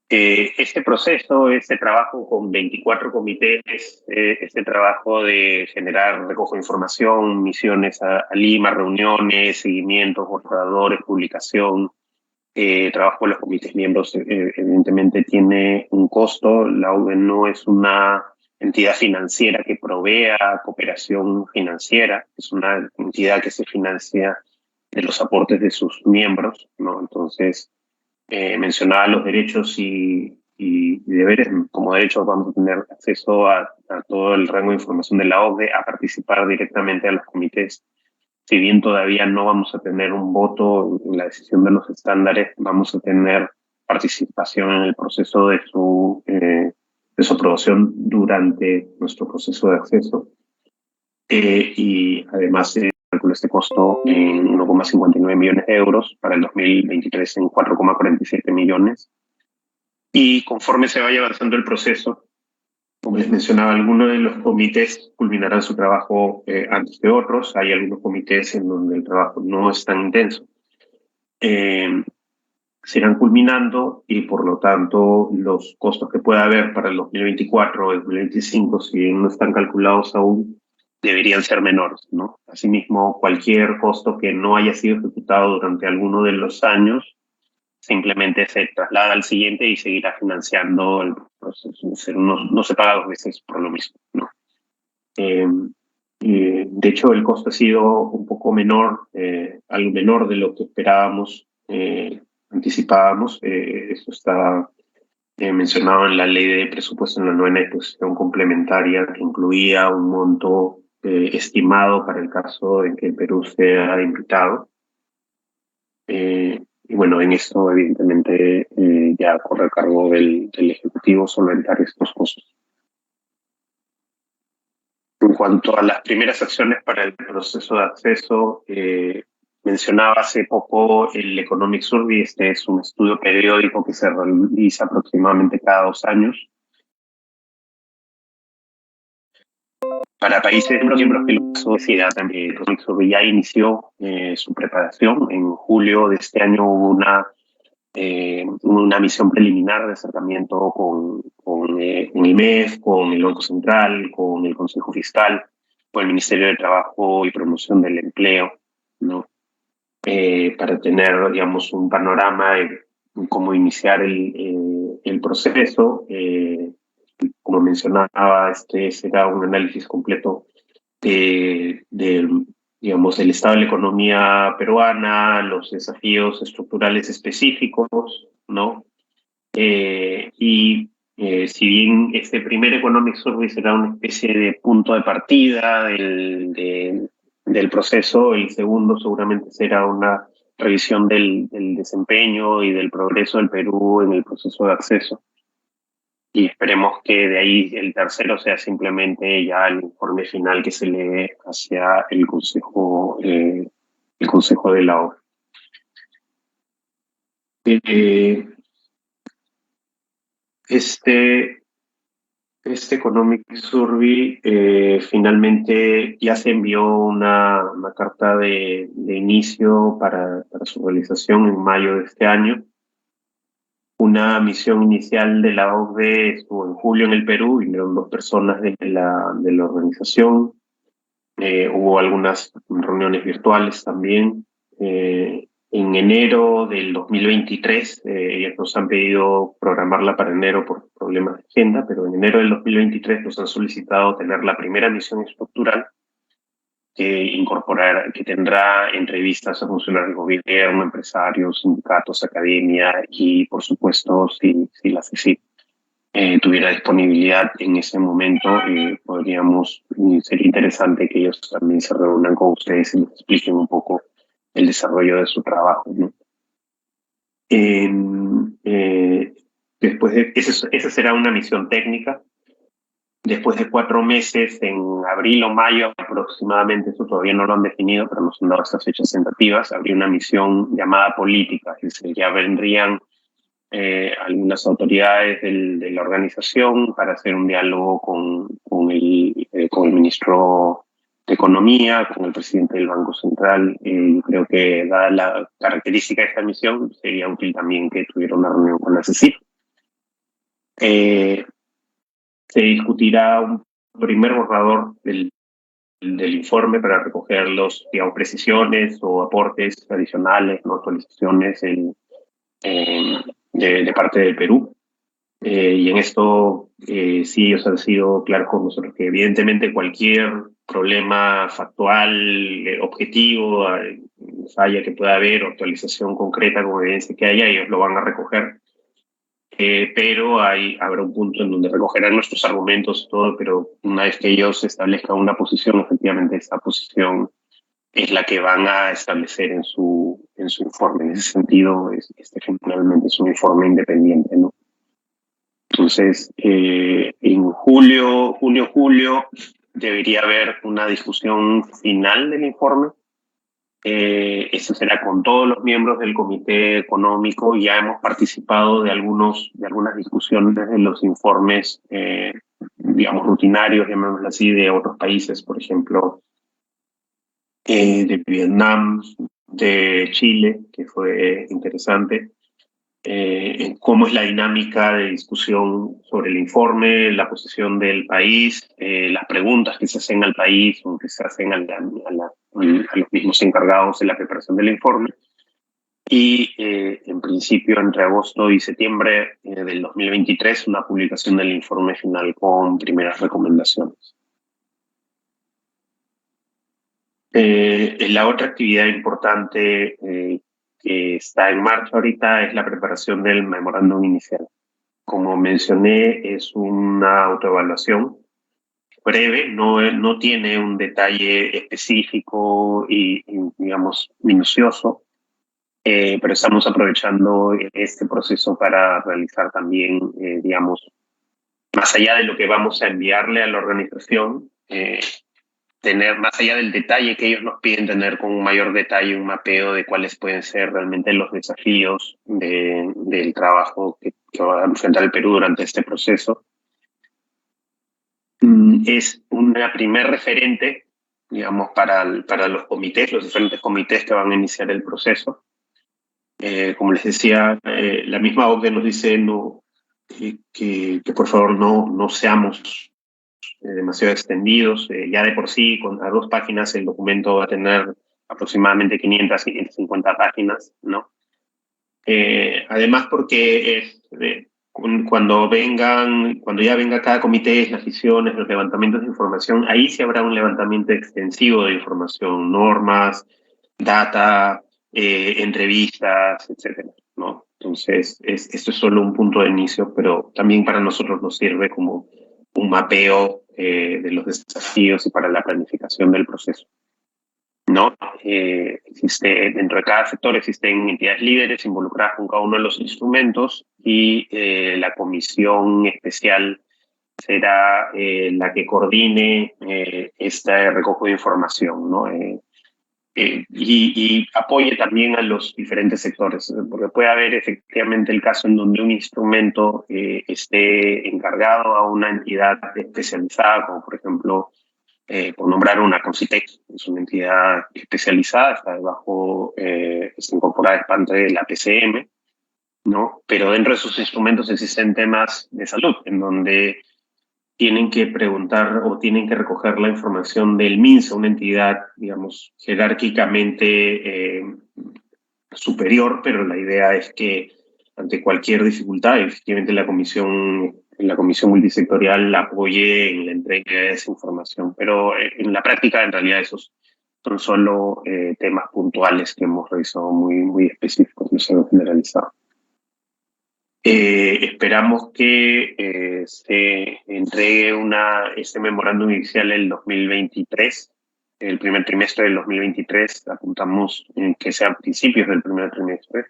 Este proceso, este trabajo con 24 comités, este trabajo de generar, recojo de información, misiones a Lima, reuniones, seguimientos, borradores, publicación, trabajo con los comités miembros, evidentemente tiene un costo. La OCDE no es una entidad financiera que provea cooperación financiera, es una entidad que se financia de los aportes de sus miembros, ¿no? Entonces, mencionaba los derechos y deberes. Como derechos vamos a tener acceso a todo el rango de información de la OCDE, a participar directamente a los comités. Si bien todavía no vamos a tener un voto en la decisión de los estándares, vamos a tener participación en el proceso de su aprobación durante nuestro proceso de acceso. Y además calculo este costo en 1,59 millones de euros, para el 2023 en 4,47 millones. Y conforme se vaya avanzando el proceso, como les mencionaba, algunos de los comités culminarán su trabajo antes que otros. Hay algunos comités en donde el trabajo no es tan intenso. Se irán culminando, y por lo tanto los costos que pueda haber para el 2024 o el 2025, si bien no están calculados aún, deberían ser menores, ¿no? Asimismo, cualquier costo que no haya sido ejecutado durante alguno de los años simplemente se traslada al siguiente y seguirá financiando el proceso. No se paga 2 veces por lo mismo, ¿no? De hecho, el costo ha sido un poco menor, algo menor de lo que esperábamos, anticipábamos. Eso está mencionado en la ley de presupuesto, en la 9ª disposición complementaria, que incluía un monto estimado para el caso en que el Perú sea invitado. Y bueno, en esto evidentemente ya corre a cargo del Ejecutivo solventar estos costos. En cuanto a las primeras acciones para el proceso de acceso, mencionaba hace poco el Economic Survey. Este es un estudio periódico que se realiza aproximadamente cada 2 años. Para países miembros que lo sociedad también, el Economic Survey ya inició su preparación. En julio de este año hubo una misión preliminar de acercamiento con el MEF, con el Banco Central, con el Consejo Fiscal, con el Ministerio de Trabajo y Promoción del Empleo, ¿no? Para tener, digamos, un panorama de cómo iniciar el proceso. Como mencionaba, este será un análisis completo digamos, del estado de la economía peruana, los desafíos estructurales específicos, ¿no? Si bien este primer Economic Survey será una especie de punto de partida del proceso, el segundo seguramente será una revisión del desempeño y del progreso del Perú en el proceso de acceso. Y esperemos que de ahí el tercero sea simplemente ya el informe final que se lee hacia el Consejo de la ONU. Este Economic Survey finalmente ya se envió una carta de inicio para su realización en mayo de este año. Una misión inicial de la OCDE estuvo en julio en el Perú, vinieron 2 personas de la organización. Hubo algunas reuniones virtuales también. En enero del 2023, ellos nos han pedido programarla para enero por problemas de agenda, pero en enero del 2023 nos han solicitado tener la primera misión estructural que tendrá entrevistas a funcionarios del gobierno, empresarios, sindicatos, academia y, por supuesto, si la CICIG tuviera disponibilidad en ese momento, sería interesante que ellos también se reúnan con ustedes y les expliquen un poco el desarrollo de su trabajo, ¿no? Después de esa será una misión técnica. Después de 4 meses, en abril o mayo aproximadamente, eso todavía no lo han definido, pero nos han dado estas fechas tentativas, habría una misión llamada política, es decir, ya vendrían algunas autoridades de la organización para hacer un diálogo con el ministro de Economía, con el presidente del Banco Central. Yo creo que, dada la característica de esta misión, sería útil también que tuviera una reunión con la CICIG. Se discutirá un primer borrador del informe para recoger digamos, precisiones o aportes adicionales, no actualizaciones de parte del Perú. Y en esto sí ellos han sido claros con nosotros que evidentemente cualquier problema factual, objetivo, falla que pueda haber o actualización concreta con evidencia que haya, ellos lo van a recoger. Pero habrá un punto en donde recogerán nuestros argumentos y todo, pero una vez que ellos establezcan una posición, efectivamente esa posición es la que van a establecer en su informe. En ese sentido, finalmente es un informe independiente, ¿no? Entonces, en junio, julio, debería haber una discusión final del informe. Eso será con todos los miembros del Comité Económico. Ya hemos participado de algunas discusiones de los informes, digamos, rutinarios, llamémoslo así, de otros países, por ejemplo, de Vietnam, de Chile, que fue interesante. Cómo es la dinámica de discusión sobre el informe, la posición del país, las preguntas que se hacen al país o que se hacen a los mismos encargados de la preparación del informe. Y en principio entre agosto y septiembre del 2023 una publicación del informe final con primeras recomendaciones. La otra actividad importante que está en marcha ahorita es la preparación del memorándum inicial. Como mencioné, es una autoevaluación breve, no tiene un detalle específico y digamos, minucioso, pero estamos aprovechando este proceso para realizar también, digamos, más allá de lo que vamos a enviarle a la organización, tener, más allá del detalle que ellos nos piden, tener con un mayor detalle un mapeo de cuáles pueden ser realmente los desafíos del trabajo que va a enfrentar el Perú durante este proceso. Es una primer referente, digamos, para los comités, los diferentes comités que van a iniciar el proceso. Como les decía, la misma OCDE nos dice que por favor no seamos demasiado extendidos. Ya de por sí, a 2 páginas, el documento va a tener aproximadamente 500, 550 páginas, ¿no? Además, porque cuando ya venga cada comité, las visiones, los levantamientos de información, ahí sí habrá un levantamiento extensivo de información, normas, data, entrevistas, etcétera, ¿no? Entonces, esto es solo un punto de inicio, pero también para nosotros nos sirve como un mapeo de los desafíos y para la planificación del proceso, ¿no? Dentro de cada sector existen entidades líderes involucradas con cada uno de los instrumentos y la comisión especial será la que coordine este recojo de información, ¿no? Y apoye también a los diferentes sectores, porque puede haber efectivamente el caso en donde un instrumento esté encargado a una entidad especializada, como por ejemplo, por nombrar una Concitec, es una entidad especializada, está incorporada es parte de la PCM, ¿no? Pero dentro de sus instrumentos existen temas de salud, en donde tienen que preguntar o tienen que recoger la información del MINSA, una entidad, digamos, jerárquicamente superior, pero la idea es que ante cualquier dificultad, efectivamente la comisión multisectorial apoye en la entrega de esa información. Pero en la práctica, en realidad, esos son solo temas puntuales que hemos revisado muy específicos, no se han generalizado. Esperamos que se entregue este memorándum inicial el 2023, el primer trimestre del 2023, apuntamos que sea a principios del primer trimestre.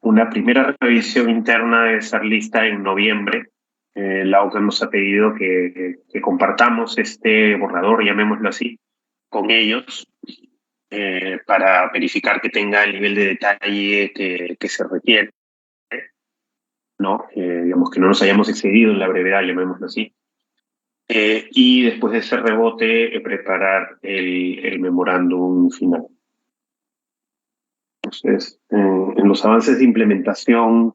Una primera revisión interna debe estar lista en noviembre. La OCDE nos ha pedido que compartamos este borrador, llamémoslo así, con ellos para verificar que tenga el nivel de detalle que se requiere, ¿no? Digamos que no nos hayamos excedido en la brevedad, llamémoslo así. Y después de ese rebote, preparar el memorándum final. Entonces, en los avances de implementación,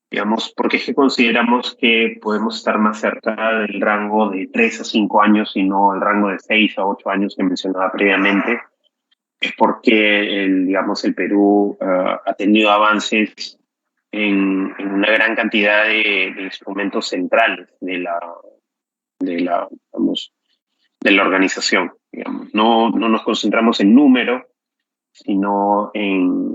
digamos, porque es que consideramos que podemos estar más cerca del rango de 3 a 5 años y no el rango de 6 a 8 años que mencionaba previamente, es porque, digamos, el Perú ha tenido avances en una gran cantidad de instrumentos centrales de la organización. Digamos. No nos concentramos en número, sino en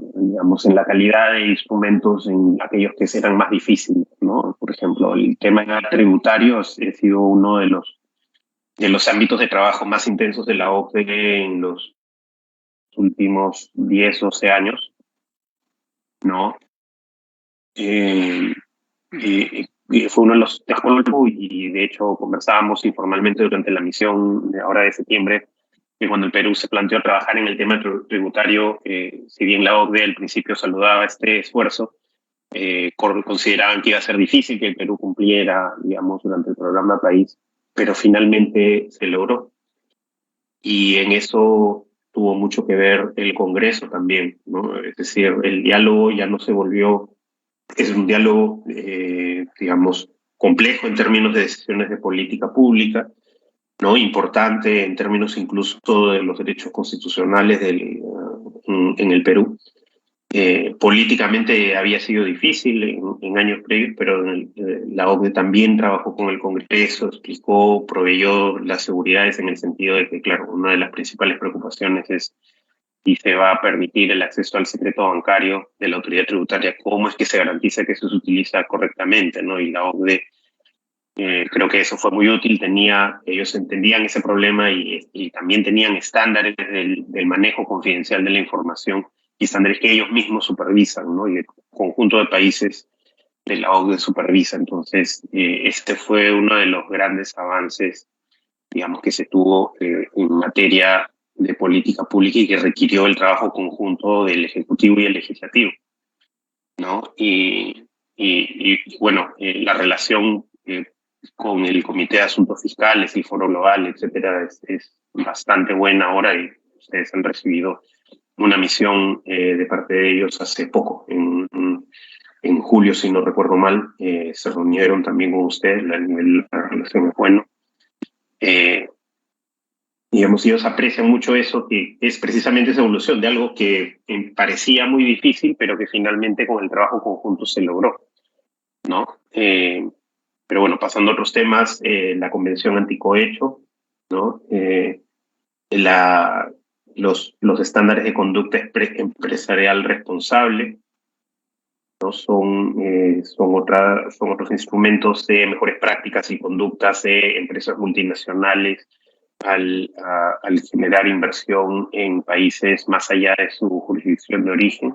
la calidad de instrumentos en aquellos que serán más difíciles, ¿no? Por ejemplo, el tema tributario ha sido uno de los ámbitos de trabajo más intensos de la OCDE en los últimos 10, 12 años, ¿no? Fue uno de los temas, y de hecho conversábamos informalmente durante la misión de ahora de septiembre, que cuando el Perú se planteó trabajar en el tema tributario, si bien la OCDE al principio saludaba este esfuerzo, consideraban que iba a ser difícil que el Perú cumpliera, digamos, durante el programa País, pero finalmente se logró. Y en eso tuvo mucho que ver el Congreso también, ¿no? Es decir, el diálogo ya no se volvió, es un diálogo, digamos, complejo en términos de decisiones de política pública, ¿no? Importante en términos incluso de los derechos constitucionales en el Perú. Políticamente había sido difícil en años previos, pero la OCDE también trabajó con el Congreso, explicó, proveyó las seguridades en el sentido de que, claro, una de las principales preocupaciones es si se va a permitir el acceso al secreto bancario de la autoridad tributaria, cómo es que se garantiza que eso se utiliza correctamente, ¿no? Y la OCDE Creo que eso fue muy útil. Ellos entendían ese problema y también tenían estándares del manejo confidencial de la información y estándares que ellos mismos supervisan, ¿no? Y el conjunto de países de la OCDE supervisa. Entonces, este fue uno de los grandes avances, digamos, que se tuvo en materia de política pública y que requirió el trabajo conjunto del Ejecutivo y el Legislativo, ¿no? Bueno, la relación con el Comité de Asuntos Fiscales, el Foro Global, etcétera, es bastante buena ahora y ustedes han recibido una misión de parte de ellos hace poco, en julio, si no recuerdo mal, se reunieron también con ustedes, la relación es bueno. Digamos, ellos aprecian mucho eso, que es precisamente esa evolución de algo que parecía muy difícil, pero que finalmente con el trabajo conjunto se logró, ¿no? Pero bueno, pasando a otros temas, la Convención Anticohecho, ¿no? Los estándares de conducta empresarial responsable, ¿no? Son otros instrumentos de mejores prácticas y conductas de empresas multinacionales al generar inversión en países más allá de su jurisdicción de origen.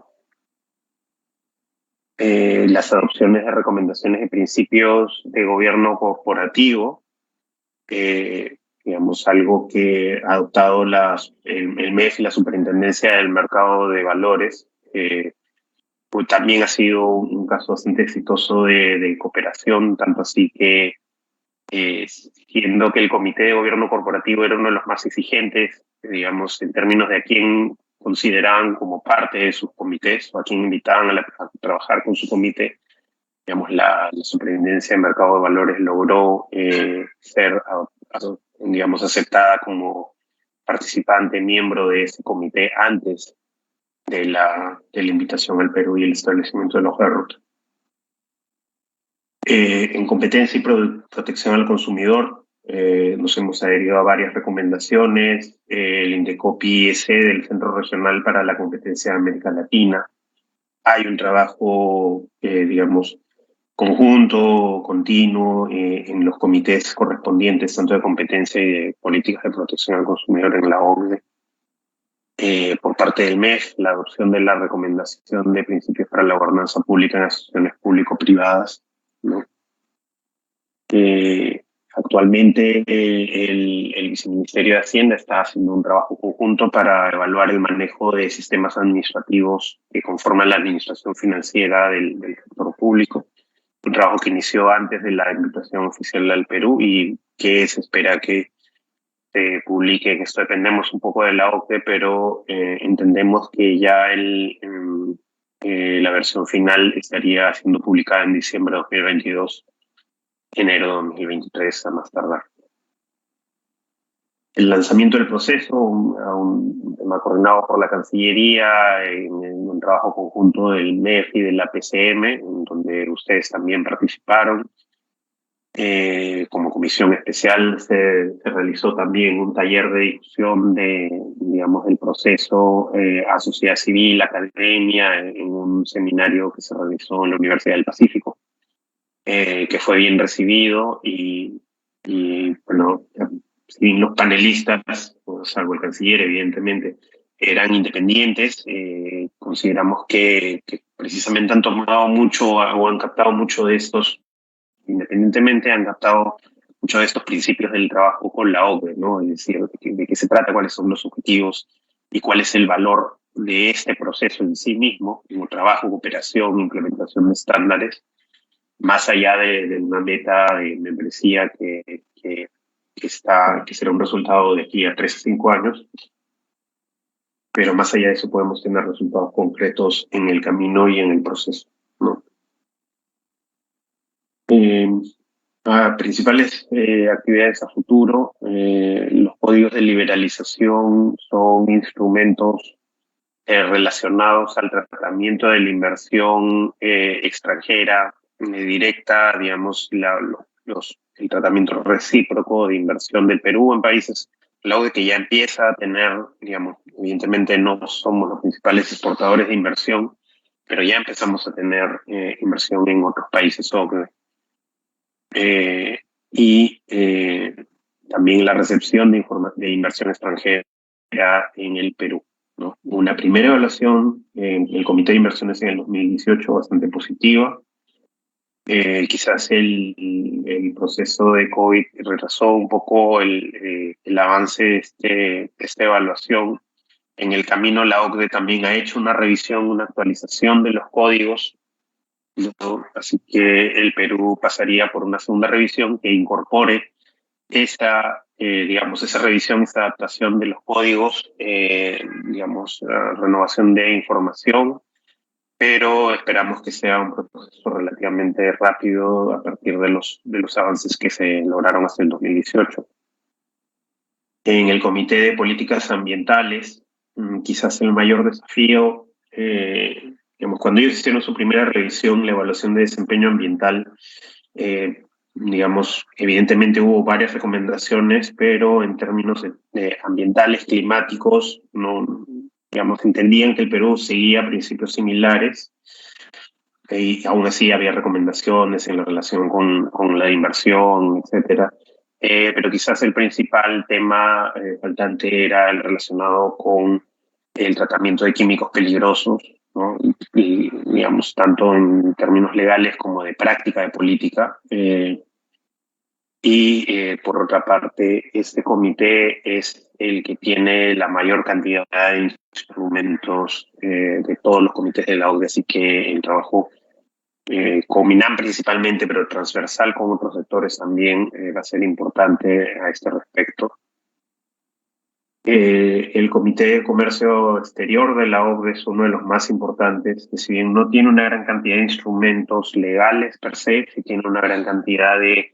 Las adopciones de recomendaciones de principios de gobierno corporativo, digamos, algo que ha adoptado el MEF y la Superintendencia del Mercado de Valores, pues también ha sido un caso bastante exitoso de cooperación, tanto así que siendo que el Comité de Gobierno Corporativo era uno de los más exigentes, digamos, en términos de a quién consideraban como parte de sus comités o a quién invitaban a trabajar con su comité, digamos, la Superintendencia de Mercado de Valores logró ser, digamos, aceptada como participante, miembro de ese comité antes de la invitación al Perú y el establecimiento de la hoja de ruta. En competencia y protección al consumidor, nos hemos adherido a varias recomendaciones, el INDECOPI-IEC del Centro Regional para la Competencia de América Latina. Hay un trabajo, digamos, conjunto, continuo, en los comités correspondientes, tanto de competencia y de políticas de protección al consumidor en la OCDE. Por parte del MEF, la adopción de la recomendación de principios para la gobernanza pública en asociaciones público-privadas, ¿no? Actualmente el Viceministerio de Hacienda está haciendo un trabajo conjunto para evaluar el manejo de sistemas administrativos que conforman la administración financiera del sector público, un trabajo que inició antes de la invitación oficial al Perú y que se espera que se publique. En esto dependemos un poco de la OCDE, pero entendemos que ya la versión final estaría siendo publicada en diciembre de 2022, enero de 2023 a más tardar. El lanzamiento del proceso, un tema coordinado por la Cancillería, en un trabajo conjunto del MEF y de la PCM, en donde ustedes también participaron. Como comisión especial se realizó también un taller de discusión digamos, del proceso a sociedad civil, academia, en un seminario que se realizó en la Universidad del Pacífico, que fue bien recibido y bueno, si los panelistas, salvo el canciller, evidentemente, eran independientes, consideramos que precisamente han tomado mucho o han captado mucho de estos, independientemente han captado muchos de estos principios del trabajo con la OCDE, ¿no? Es decir, de qué se trata, cuáles son los objetivos y cuál es el valor de este proceso en sí mismo, como trabajo, cooperación, implementación de estándares, más allá de una meta de membresía que será un resultado de aquí a 3 a 5 años, pero más allá de eso podemos tener resultados concretos en el camino y en el proceso, ¿no? Principales actividades a futuro. Los códigos de liberalización son instrumentos relacionados al tratamiento de la inversión extranjera directa, digamos, el tratamiento recíproco de inversión del Perú en países, la OCDE que ya empieza a tener, digamos, evidentemente no somos los principales exportadores de inversión, pero ya empezamos a tener inversión en otros países OCDE. y también la recepción de inversión extranjera en el Perú, ¿no? Una primera evaluación en el Comité de Inversiones en el 2018 bastante positiva. Quizás el proceso de COVID retrasó un poco el avance de esta evaluación. En el camino, la OCDE también ha hecho una revisión, una actualización de los códigos, ¿no? Así que el Perú pasaría por una segunda revisión que incorpore esa revisión, esa adaptación de los códigos, renovación de información, pero esperamos que sea un proceso relativamente rápido a partir de los avances que se lograron hasta el 2018. En el Comité de Políticas Ambientales, quizás el mayor desafío, cuando ellos hicieron su primera revisión, la evaluación de desempeño ambiental, evidentemente hubo varias recomendaciones, pero en términos ambientales, climáticos, no, entendían que el Perú seguía principios similares y aún así había recomendaciones en la relación con la inversión, etcétera. Pero quizás el principal tema faltante era el relacionado con el tratamiento de químicos peligrosos, ¿no? Y tanto en términos legales como de práctica de política. Por otra parte, este comité es el que tiene la mayor cantidad de instrumentos de todos los comités de la OCDE, así que el trabajo con MINAM principalmente, pero transversal con otros sectores también va a ser importante a este respecto. El Comité de Comercio Exterior de la OCDE es uno de los más importantes, que si bien no tiene una gran cantidad de instrumentos legales per se, sí tiene una gran cantidad de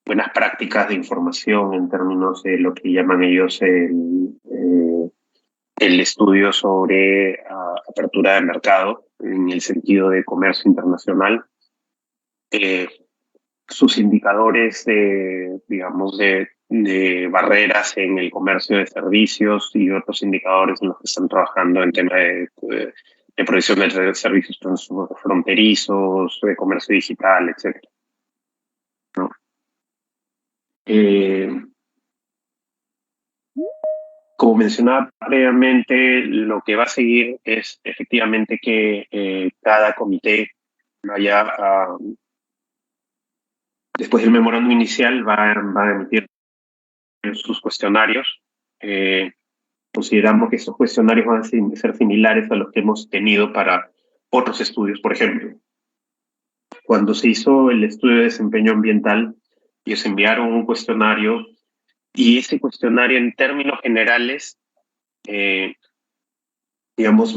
buenas prácticas de información en términos de lo que llaman ellos el estudio sobre apertura de mercado en el sentido de comercio internacional. Sus indicadores de barreras en el comercio de servicios y otros indicadores en los que están trabajando en tema de provisión de servicios transfronterizos, de comercio digital, etc. ¿No? Como mencionaba previamente, lo que va a seguir es efectivamente que cada comité vaya después del memorándum inicial va a emitir sus cuestionarios. Consideramos que esos cuestionarios van a ser similares a los que hemos tenido para otros estudios. Por ejemplo, cuando se hizo el estudio de desempeño ambiental, ellos enviaron un cuestionario y ese cuestionario en términos generales, va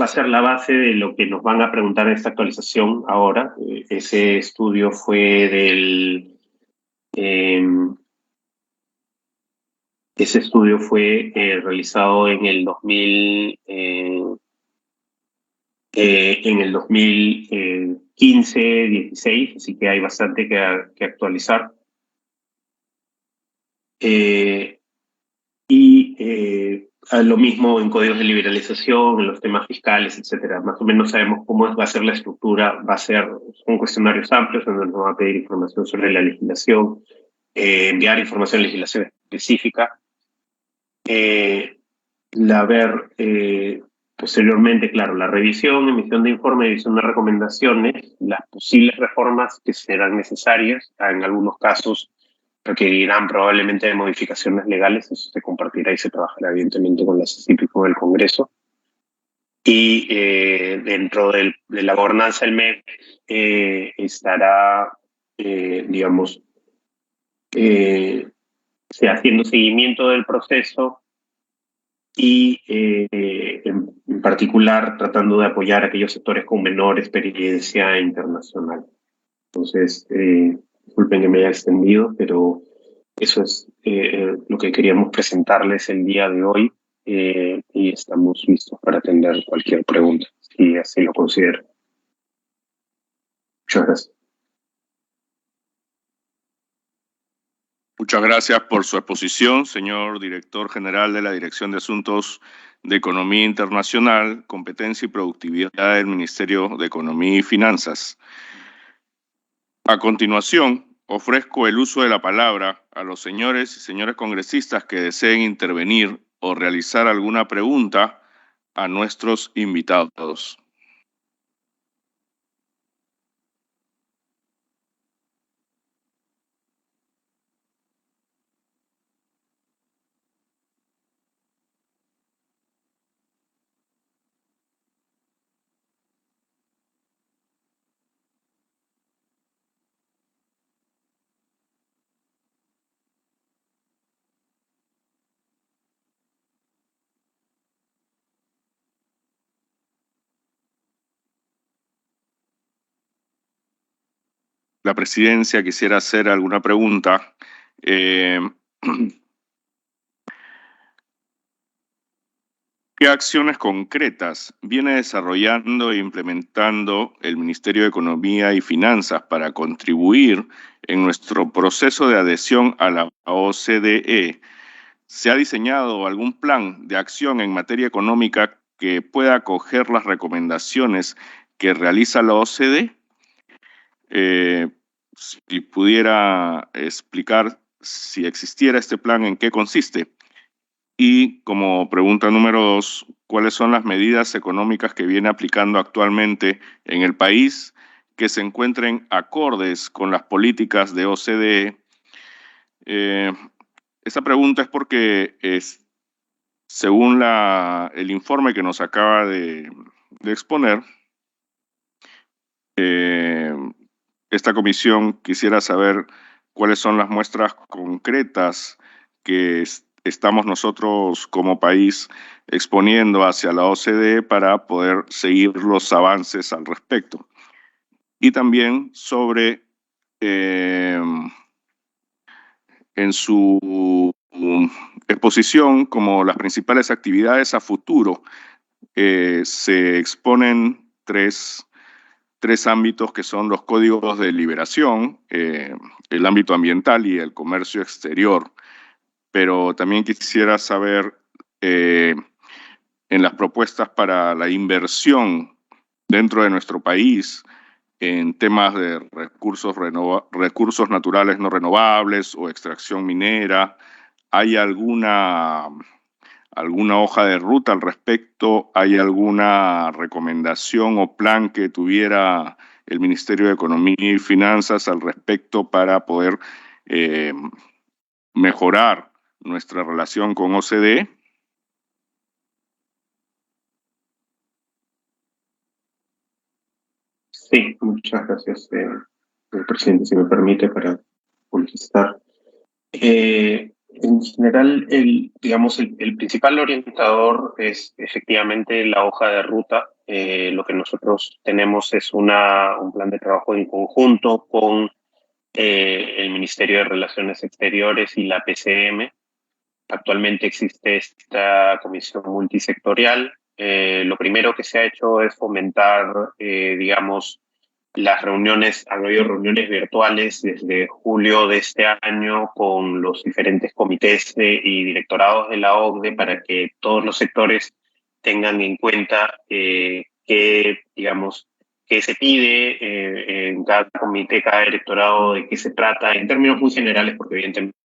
a ser la base de lo que nos van a preguntar en esta actualización ahora. Ese estudio fue realizado en el 2015-16, así que hay bastante que actualizar. Lo mismo en códigos de liberalización, en los temas fiscales, etcétera. Más o menos sabemos cómo va a ser la estructura. Son cuestionarios amplios donde nos va a pedir información sobre la legislación, enviar información de legislación específica, posteriormente, claro, la revisión, emisión de informe, emisión de recomendaciones, las posibles reformas que serán necesarias, en algunos casos requerirán probablemente de modificaciones legales, eso se compartirá y se trabajará evidentemente con la CICIP y con el Congreso. Y dentro de la gobernanza del MEC estará, haciendo seguimiento del proceso y en particular tratando de apoyar a aquellos sectores con menor experiencia internacional. Entonces, disculpen que me haya extendido, pero eso es lo que queríamos presentarles el día de hoy y estamos listos para atender cualquier pregunta, si así lo consideran. Muchas gracias. Muchas gracias por su exposición, señor director general de la Dirección de Asuntos de Economía Internacional, Competencia y Productividad del Ministerio de Economía y Finanzas. A continuación, ofrezco el uso de la palabra a los señores y señores congresistas que deseen intervenir o realizar alguna pregunta a nuestros invitados. La presidencia quisiera hacer alguna pregunta. ¿Qué acciones concretas viene desarrollando e implementando el Ministerio de Economía y Finanzas para contribuir en nuestro proceso de adhesión a la OCDE? ¿Se ha diseñado algún plan de acción en materia económica que pueda acoger las recomendaciones que realiza la OCDE? Si pudiera explicar si existiera este plan, ¿en qué consiste? Y como pregunta número 2, ¿cuáles son las medidas económicas que viene aplicando actualmente en el país que se encuentren acordes con las políticas de OCDE? Esta pregunta es porque según el informe que nos acaba de exponer, esta comisión quisiera saber cuáles son las muestras concretas que estamos nosotros como país exponiendo hacia la OCDE para poder seguir los avances al respecto. Y también sobre, en su exposición, como las principales actividades a futuro, se exponen tres ámbitos que son los códigos de liberación, el ámbito ambiental y el comercio exterior. Pero también quisiera saber en las propuestas para la inversión dentro de nuestro país en temas de recursos naturales no renovables o extracción minera, ¿hay alguna hoja de ruta al respecto? ¿Hay alguna recomendación o plan que tuviera el Ministerio de Economía y Finanzas al respecto para poder mejorar nuestra relación con OCDE? Sí, muchas gracias, presidente, si me permite, para contestar. En general, digamos, el principal orientador es efectivamente la hoja de ruta. Lo que nosotros tenemos es un plan de trabajo en conjunto con el Ministerio de Relaciones Exteriores y la PCM. Actualmente existe esta comisión multisectorial. Lo primero que se ha hecho es fomentar, digamos, las reuniones. Han habido reuniones virtuales desde julio de este año con los diferentes comités y directorados de la OCDE para que todos los sectores tengan en cuenta digamos, qué se pide en cada comité, cada directorado, de qué se trata, en términos muy generales, porque evidentemente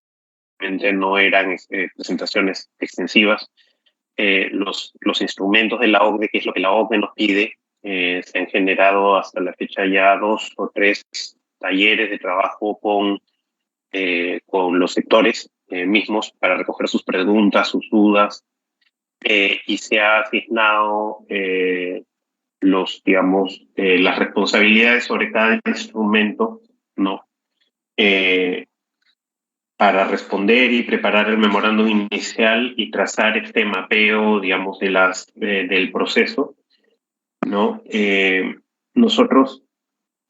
no eran presentaciones extensivas. Los instrumentos de la OCDE, que es lo que la OCDE nos pide, se han generado hasta la fecha ya 2 o 3 talleres de trabajo con los sectores mismos para recoger sus preguntas, sus dudas, y se ha asignado las responsabilidades sobre cada instrumento, ¿no? Para responder y preparar el memorándum inicial y trazar este mapeo, digamos, del proceso, ¿no? Nosotros,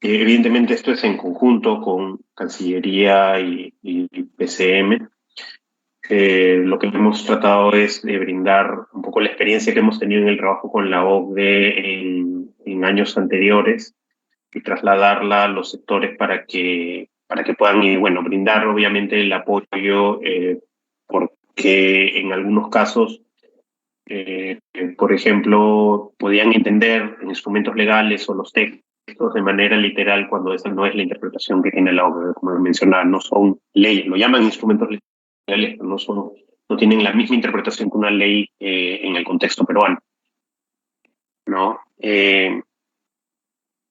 evidentemente esto es en conjunto con Cancillería y PCM. Lo que hemos tratado es de brindar un poco la experiencia que hemos tenido en el trabajo con la OCDE en años anteriores y trasladarla a los sectores para que puedan, brindar obviamente el apoyo, porque en algunos casos, por ejemplo, podían entender instrumentos legales o los textos de manera literal cuando esa no es la interpretación que tiene la OCDE, como mencionaba, no son leyes, lo llaman instrumentos legales, pero no tienen la misma interpretación que una ley en el contexto peruano, ¿no?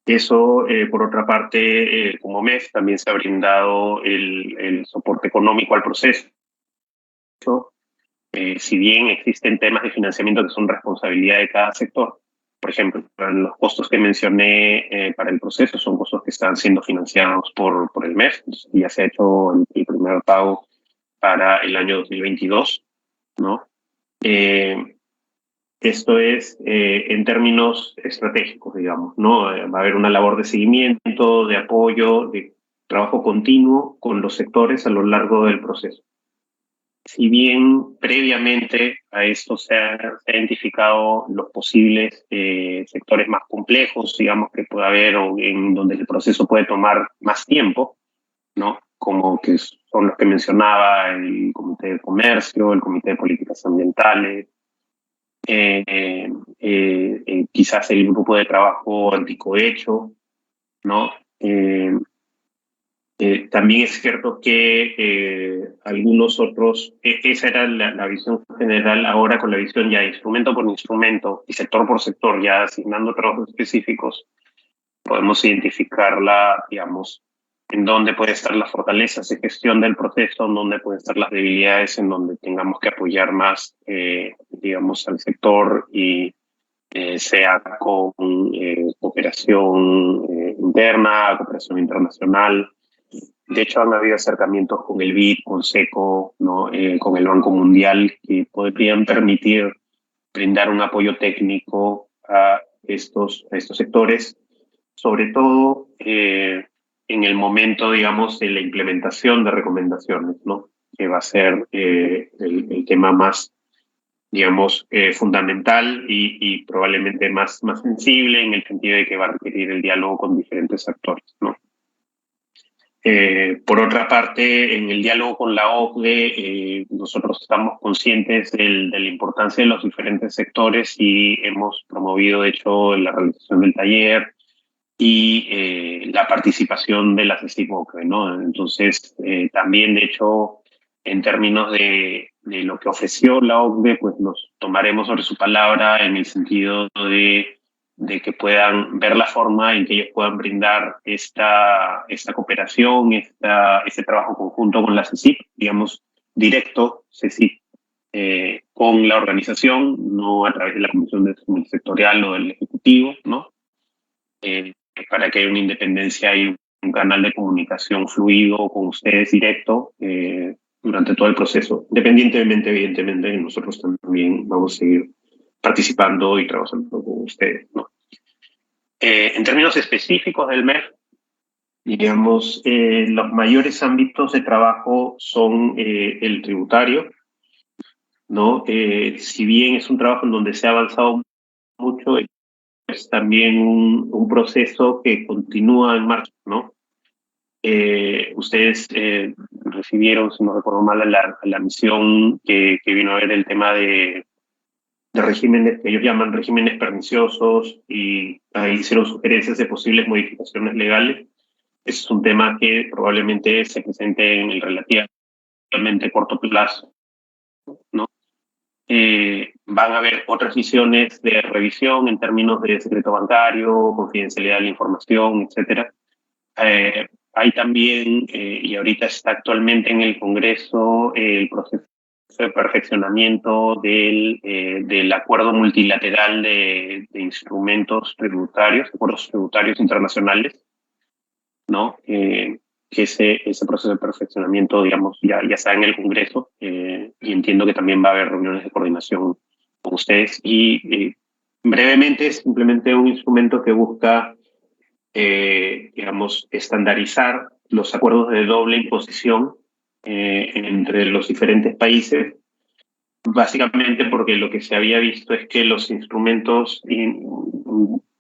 Eso, por otra parte, como MEF, también se ha brindado el soporte económico al proceso. Si bien existen temas de financiamiento que son responsabilidad de cada sector, por ejemplo, los costos que mencioné para el proceso son costos que están siendo financiados por el MEF. Ya se ha hecho el primer pago para el año 2022, ¿no? Esto es en términos estratégicos, digamos, ¿no? Va a haber una labor de seguimiento, de apoyo, de trabajo continuo con los sectores a lo largo del proceso. Si bien previamente a esto se han identificado los posibles sectores más complejos, digamos, que puede haber o en donde el proceso puede tomar más tiempo, ¿no? Como que son los que mencionaba el Comité de Comercio, el Comité de Políticas Ambientales, quizás el grupo de trabajo anticohecho, ¿no? También es cierto que algunos otros, esa era la visión general. Ahora con la visión ya instrumento por instrumento y sector por sector, ya asignando trabajos específicos, podemos identificarla, digamos, en dónde puede estar las fortalezas de gestión del proceso, en dónde pueden estar las debilidades, en donde tengamos que apoyar más, digamos, al sector y sea con cooperación interna, cooperación internacional. De hecho, han habido acercamientos con el BID, con SECO, ¿no? Con el Banco Mundial, que podrían permitir brindar un apoyo técnico a estos sectores, sobre todo en el momento, digamos, de la implementación de recomendaciones, ¿no? Que va a ser el tema más, digamos, fundamental y probablemente más sensible, en el sentido de que va a requerir el diálogo con diferentes actores, ¿no? Por otra parte, en el diálogo con la OCDE, nosotros estamos conscientes de la importancia de los diferentes sectores y hemos promovido, de hecho, la realización del taller y la participación de la CECIP-OCDE, ¿no? Entonces, también, de hecho, en términos de lo que ofreció la OCDE, pues nos tomaremos sobre su palabra en el sentido de que puedan ver la forma en que ellos puedan brindar esta cooperación, este trabajo conjunto con la CECIP, digamos, directo, CECIP, con la organización, no a través de la Comisión Sectorial o del Ejecutivo, ¿no? Para que haya una independencia y un canal de comunicación fluido con ustedes directo durante todo el proceso. Independientemente, evidentemente, nosotros también vamos a seguir participando y trabajando con ustedes, ¿no? En términos específicos del MEF, digamos, los mayores ámbitos de trabajo son el tributario, ¿no? Si bien es un trabajo en donde se ha avanzado mucho, es también un proceso que continúa en marcha, ¿no? Ustedes recibieron, si no recuerdo mal, a la misión que vino a ver el tema de regímenes que ellos llaman regímenes perniciosos, y ahí hicieron sugerencias de posibles modificaciones legales. Ese es un tema que probablemente se presente en el relativamente corto plazo, ¿no? Van a haber otras misiones de revisión en términos de secreto bancario, confidencialidad de la información, etc. Hay también, y ahorita está actualmente en el Congreso, el proceso de perfeccionamiento del acuerdo multilateral de instrumentos tributarios, acuerdos tributarios internacionales, ¿no? Que ese proceso de perfeccionamiento, digamos, ya está en el Congreso, y entiendo que también va a haber reuniones de coordinación con ustedes. Y brevemente, es simplemente un instrumento que busca, digamos, estandarizar los acuerdos de doble imposición entre los diferentes países, básicamente porque lo que se había visto es que los instrumentos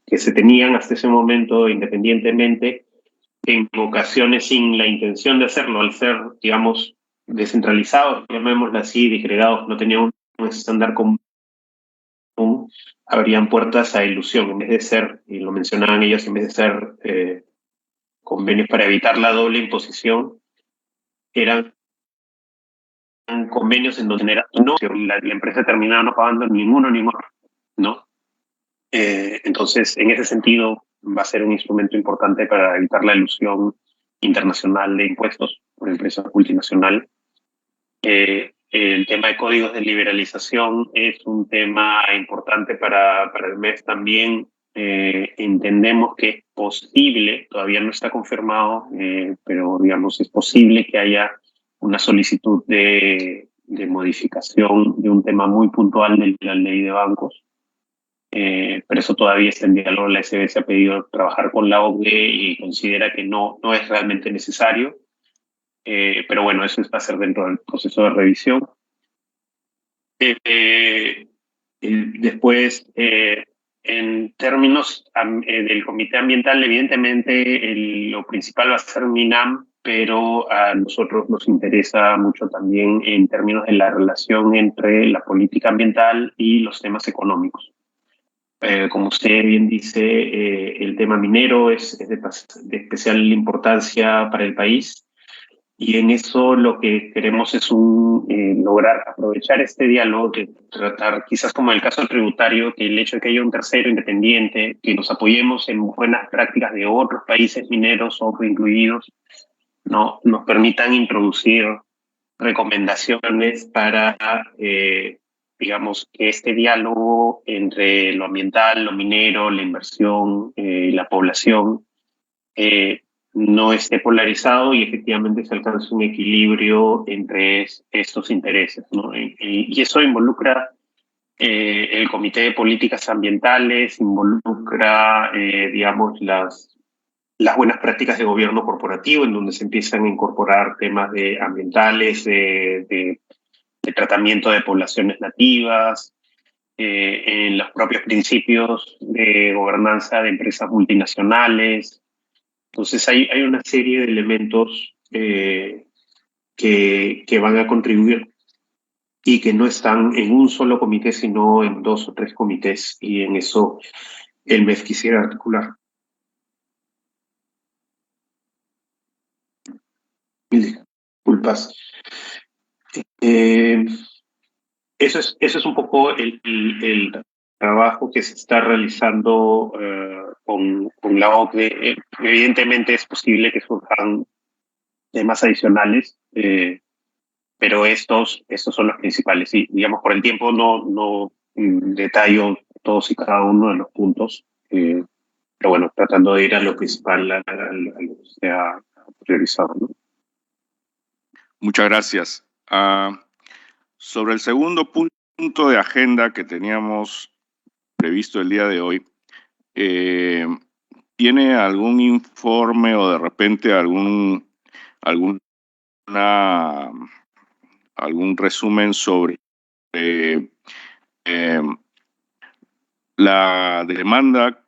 que se tenían hasta ese momento independientemente, en ocasiones sin la intención de hacerlo, al ser, digamos, descentralizados, llamémoslo así, disgregados, no tenían un estándar común, abrían puertas a ilusión, en vez de ser, y lo mencionaban ellos, en vez de ser convenios para evitar la doble imposición, eran convenios en donde la empresa terminaba no pagando ninguno ni otro, ¿no? Entonces, en ese sentido, va a ser un instrumento importante para evitar la elusión internacional de impuestos por empresas multinacionales. El tema de códigos de liberalización es un tema importante para el MES también. Entendemos que es posible, todavía no está confirmado, pero digamos es posible que haya una solicitud de modificación de un tema muy puntual de la ley de bancos. Pero eso todavía está en diálogo. La SBS ha pedido trabajar con la OCDE y considera que no es realmente necesario. Pero bueno, eso va a ser dentro del proceso de revisión. Después, en términos del Comité Ambiental, evidentemente lo principal va a ser MINAM, pero a nosotros nos interesa mucho también en términos de la relación entre la política ambiental y los temas económicos. Como usted bien dice, el tema minero es de especial importancia para el país. Y en eso lo que queremos es lograr aprovechar este diálogo, de tratar, quizás como en el caso tributario, que el hecho de que haya un tercero independiente, que nos apoyemos en buenas prácticas de otros países mineros, otros incluidos, ¿no? Nos permitan introducir recomendaciones para, digamos, que este diálogo entre lo ambiental, lo minero, la inversión y la población no esté polarizado y efectivamente se alcance un equilibrio entre estos intereses, ¿no? Y eso involucra el Comité de Políticas Ambientales, involucra, digamos, las buenas prácticas de gobierno corporativo, en donde se empiezan a incorporar temas ambientales, de tratamiento de poblaciones nativas, en los propios principios de gobernanza de empresas multinacionales. Entonces hay una serie de elementos que van a contribuir y que no están en un solo comité, sino en 2 o 3 comités, y en eso el MEF quisiera articular. Mil disculpas. Eso es un poco el trabajo que se está realizando con la OCDE. Evidentemente es posible que surjan temas adicionales, pero estos son los principales. Y digamos, por el tiempo no detallo todos y cada uno de los puntos, pero bueno, tratando de ir a lo principal, a lo que se ha priorizado, ¿no? Muchas gracias. Sobre el segundo punto de agenda que teníamos previsto el día de hoy, ¿tiene algún informe o de repente algún resumen sobre la demanda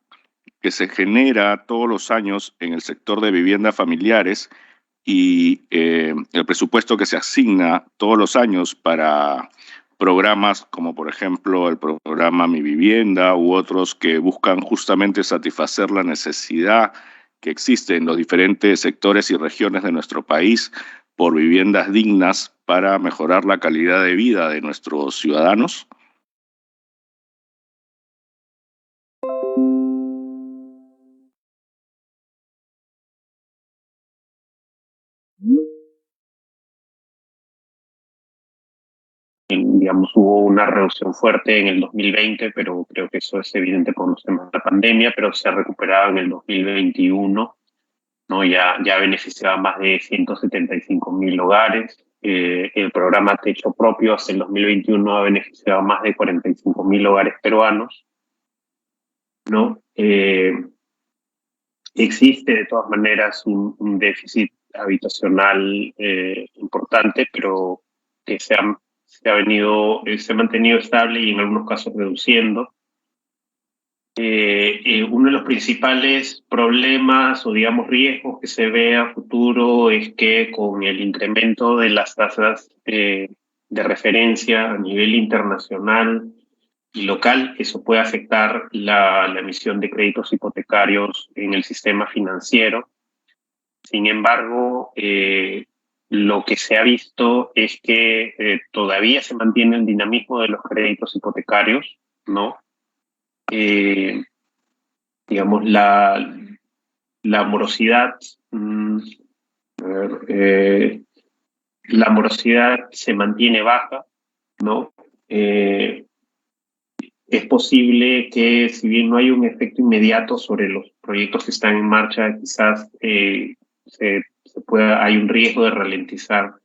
que se genera todos los años en el sector de viviendas familiares y el presupuesto que se asigna todos los años para programas como por ejemplo el programa Mi Vivienda u otros que buscan justamente satisfacer la necesidad que existe en los diferentes sectores y regiones de nuestro país por viviendas dignas para mejorar la calidad de vida de nuestros ciudadanos? Digamos, hubo una reducción fuerte en el 2020, pero creo que eso es evidente por los temas de la pandemia, pero se ha recuperado en el 2021, ¿no? Ya beneficiaba más de 175.000 hogares. El programa Techo Propio hasta el 2021 ha beneficiado a más de 45.000 hogares peruanos, ¿no? Existe de todas maneras un déficit habitacional importante, pero que se ha mantenido estable y en algunos casos reduciendo. Uno de los principales problemas o digamos riesgos que se ve a futuro es que con el incremento de las tasas de referencia a nivel internacional y local, eso puede afectar la emisión de créditos hipotecarios en el sistema financiero. Sin embargo, lo que se ha visto es que todavía se mantiene el dinamismo de los créditos hipotecarios, ¿no? Digamos, la morosidad, la morosidad se mantiene baja, ¿no? Es posible que, si bien no hay un efecto inmediato sobre los proyectos que están en marcha, quizás hay un riesgo de ralentizar,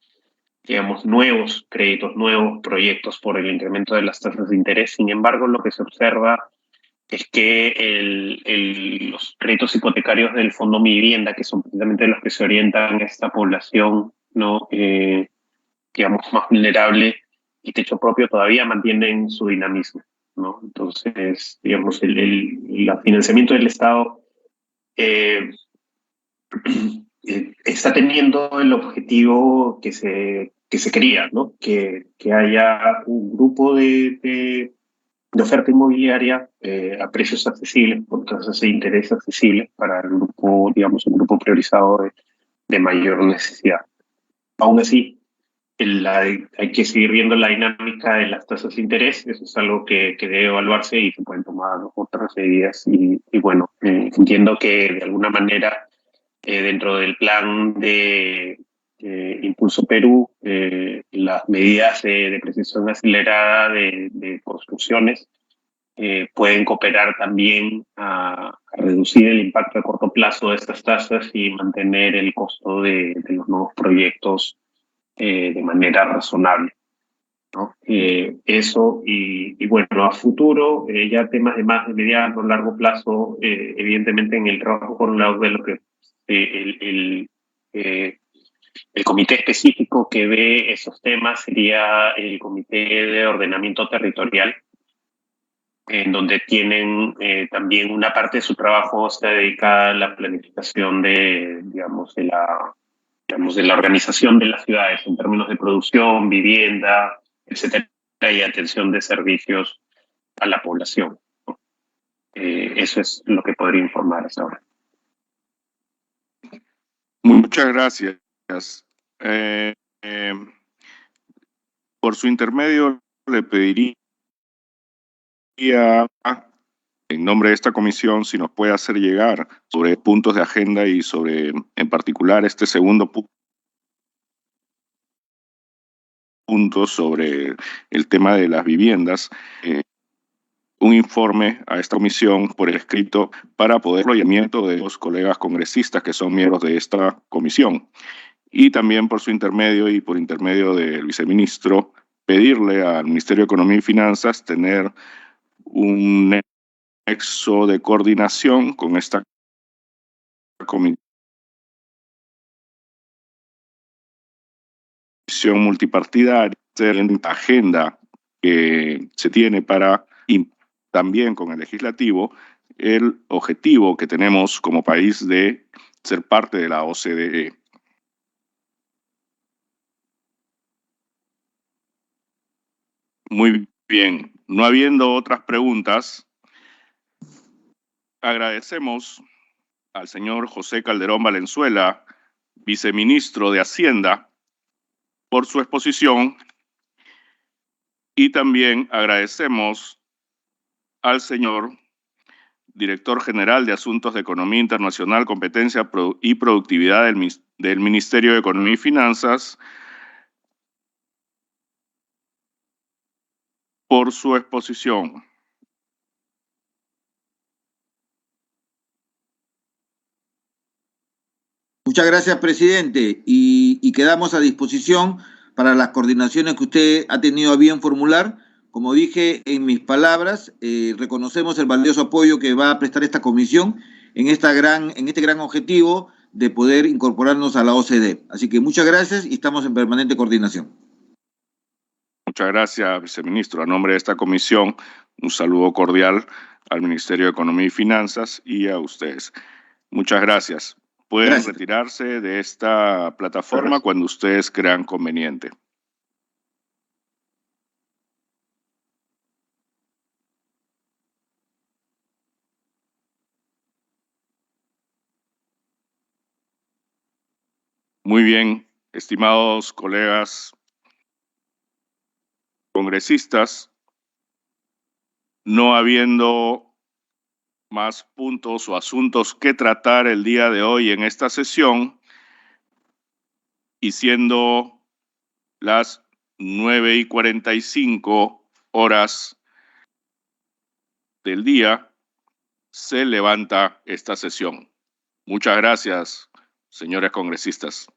digamos, nuevos créditos, nuevos proyectos por el incremento de las tasas de interés. Sin embargo, lo que se observa es que los créditos hipotecarios del Fondo Mi Vivienda, que son precisamente los que se orientan a esta población, ¿no? Digamos, más vulnerable y techo propio, todavía mantienen su dinamismo, ¿no? Entonces, digamos, el financiamiento del Estado está teniendo el objetivo que se quería, ¿no? Que haya un grupo de oferta inmobiliaria a precios accesibles, por tasas de interés accesibles para el grupo, digamos, un grupo priorizado de mayor necesidad. Aún así, hay que seguir viendo la dinámica de las tasas de interés. Eso es algo que debe evaluarse y se pueden tomar otras medidas. Y bueno, entiendo que de alguna manera dentro del plan de Impulso Perú, las medidas de depreciación acelerada de construcciones pueden cooperar también a reducir el impacto a corto plazo de estas tasas y mantener el costo de los nuevos proyectos de manera razonable, ¿no? Eso y bueno, a futuro, ya temas de más de mediano o largo plazo, evidentemente en el trabajo con la de lo que el comité específico que ve esos temas sería el Comité de Ordenamiento Territorial, en donde tienen también una parte de su trabajo está dedicada a la planificación de la organización de las ciudades en términos de producción, vivienda, etcétera, y atención de servicios a la población, ¿no? Eso es lo que podría informar hasta ahora. Muchas gracias. Por su intermedio, le pediría, en nombre de esta comisión, si nos puede hacer llegar sobre puntos de agenda y sobre, en particular, este segundo punto sobre el tema de las viviendas, un informe a esta comisión por escrito para poder apoyamiento de los colegas congresistas que son miembros de esta comisión. Y también por su intermedio y por intermedio del viceministro, pedirle al Ministerio de Economía y Finanzas tener un nexo de coordinación con esta comisión multipartidaria, en la agenda que se tiene para, y también con el legislativo, el objetivo que tenemos como país de ser parte de la OCDE. Muy bien, no habiendo otras preguntas, agradecemos al señor José Calderón Valenzuela, viceministro de Hacienda, por su exposición, y también agradecemos al señor director general de Asuntos de Economía Internacional, Competencia y Productividad del Ministerio de Economía y Finanzas, por su exposición. Muchas gracias, presidente, y quedamos a disposición para las coordinaciones que usted ha tenido a bien formular. Como dije en mis palabras, reconocemos el valioso apoyo que va a prestar esta comisión en este gran objetivo de poder incorporarnos a la OCDE. Así que muchas gracias y estamos en permanente coordinación. Muchas gracias, viceministro. A nombre de esta comisión, un saludo cordial al Ministerio de Economía y Finanzas y a ustedes. Muchas gracias. Pueden retirarse de esta plataforma cuando ustedes crean conveniente. Muy bien, estimados colegas congresistas, no habiendo más puntos o asuntos que tratar el día de hoy en esta sesión y siendo las 9:45 horas del día, se levanta esta sesión. Muchas gracias, señores congresistas.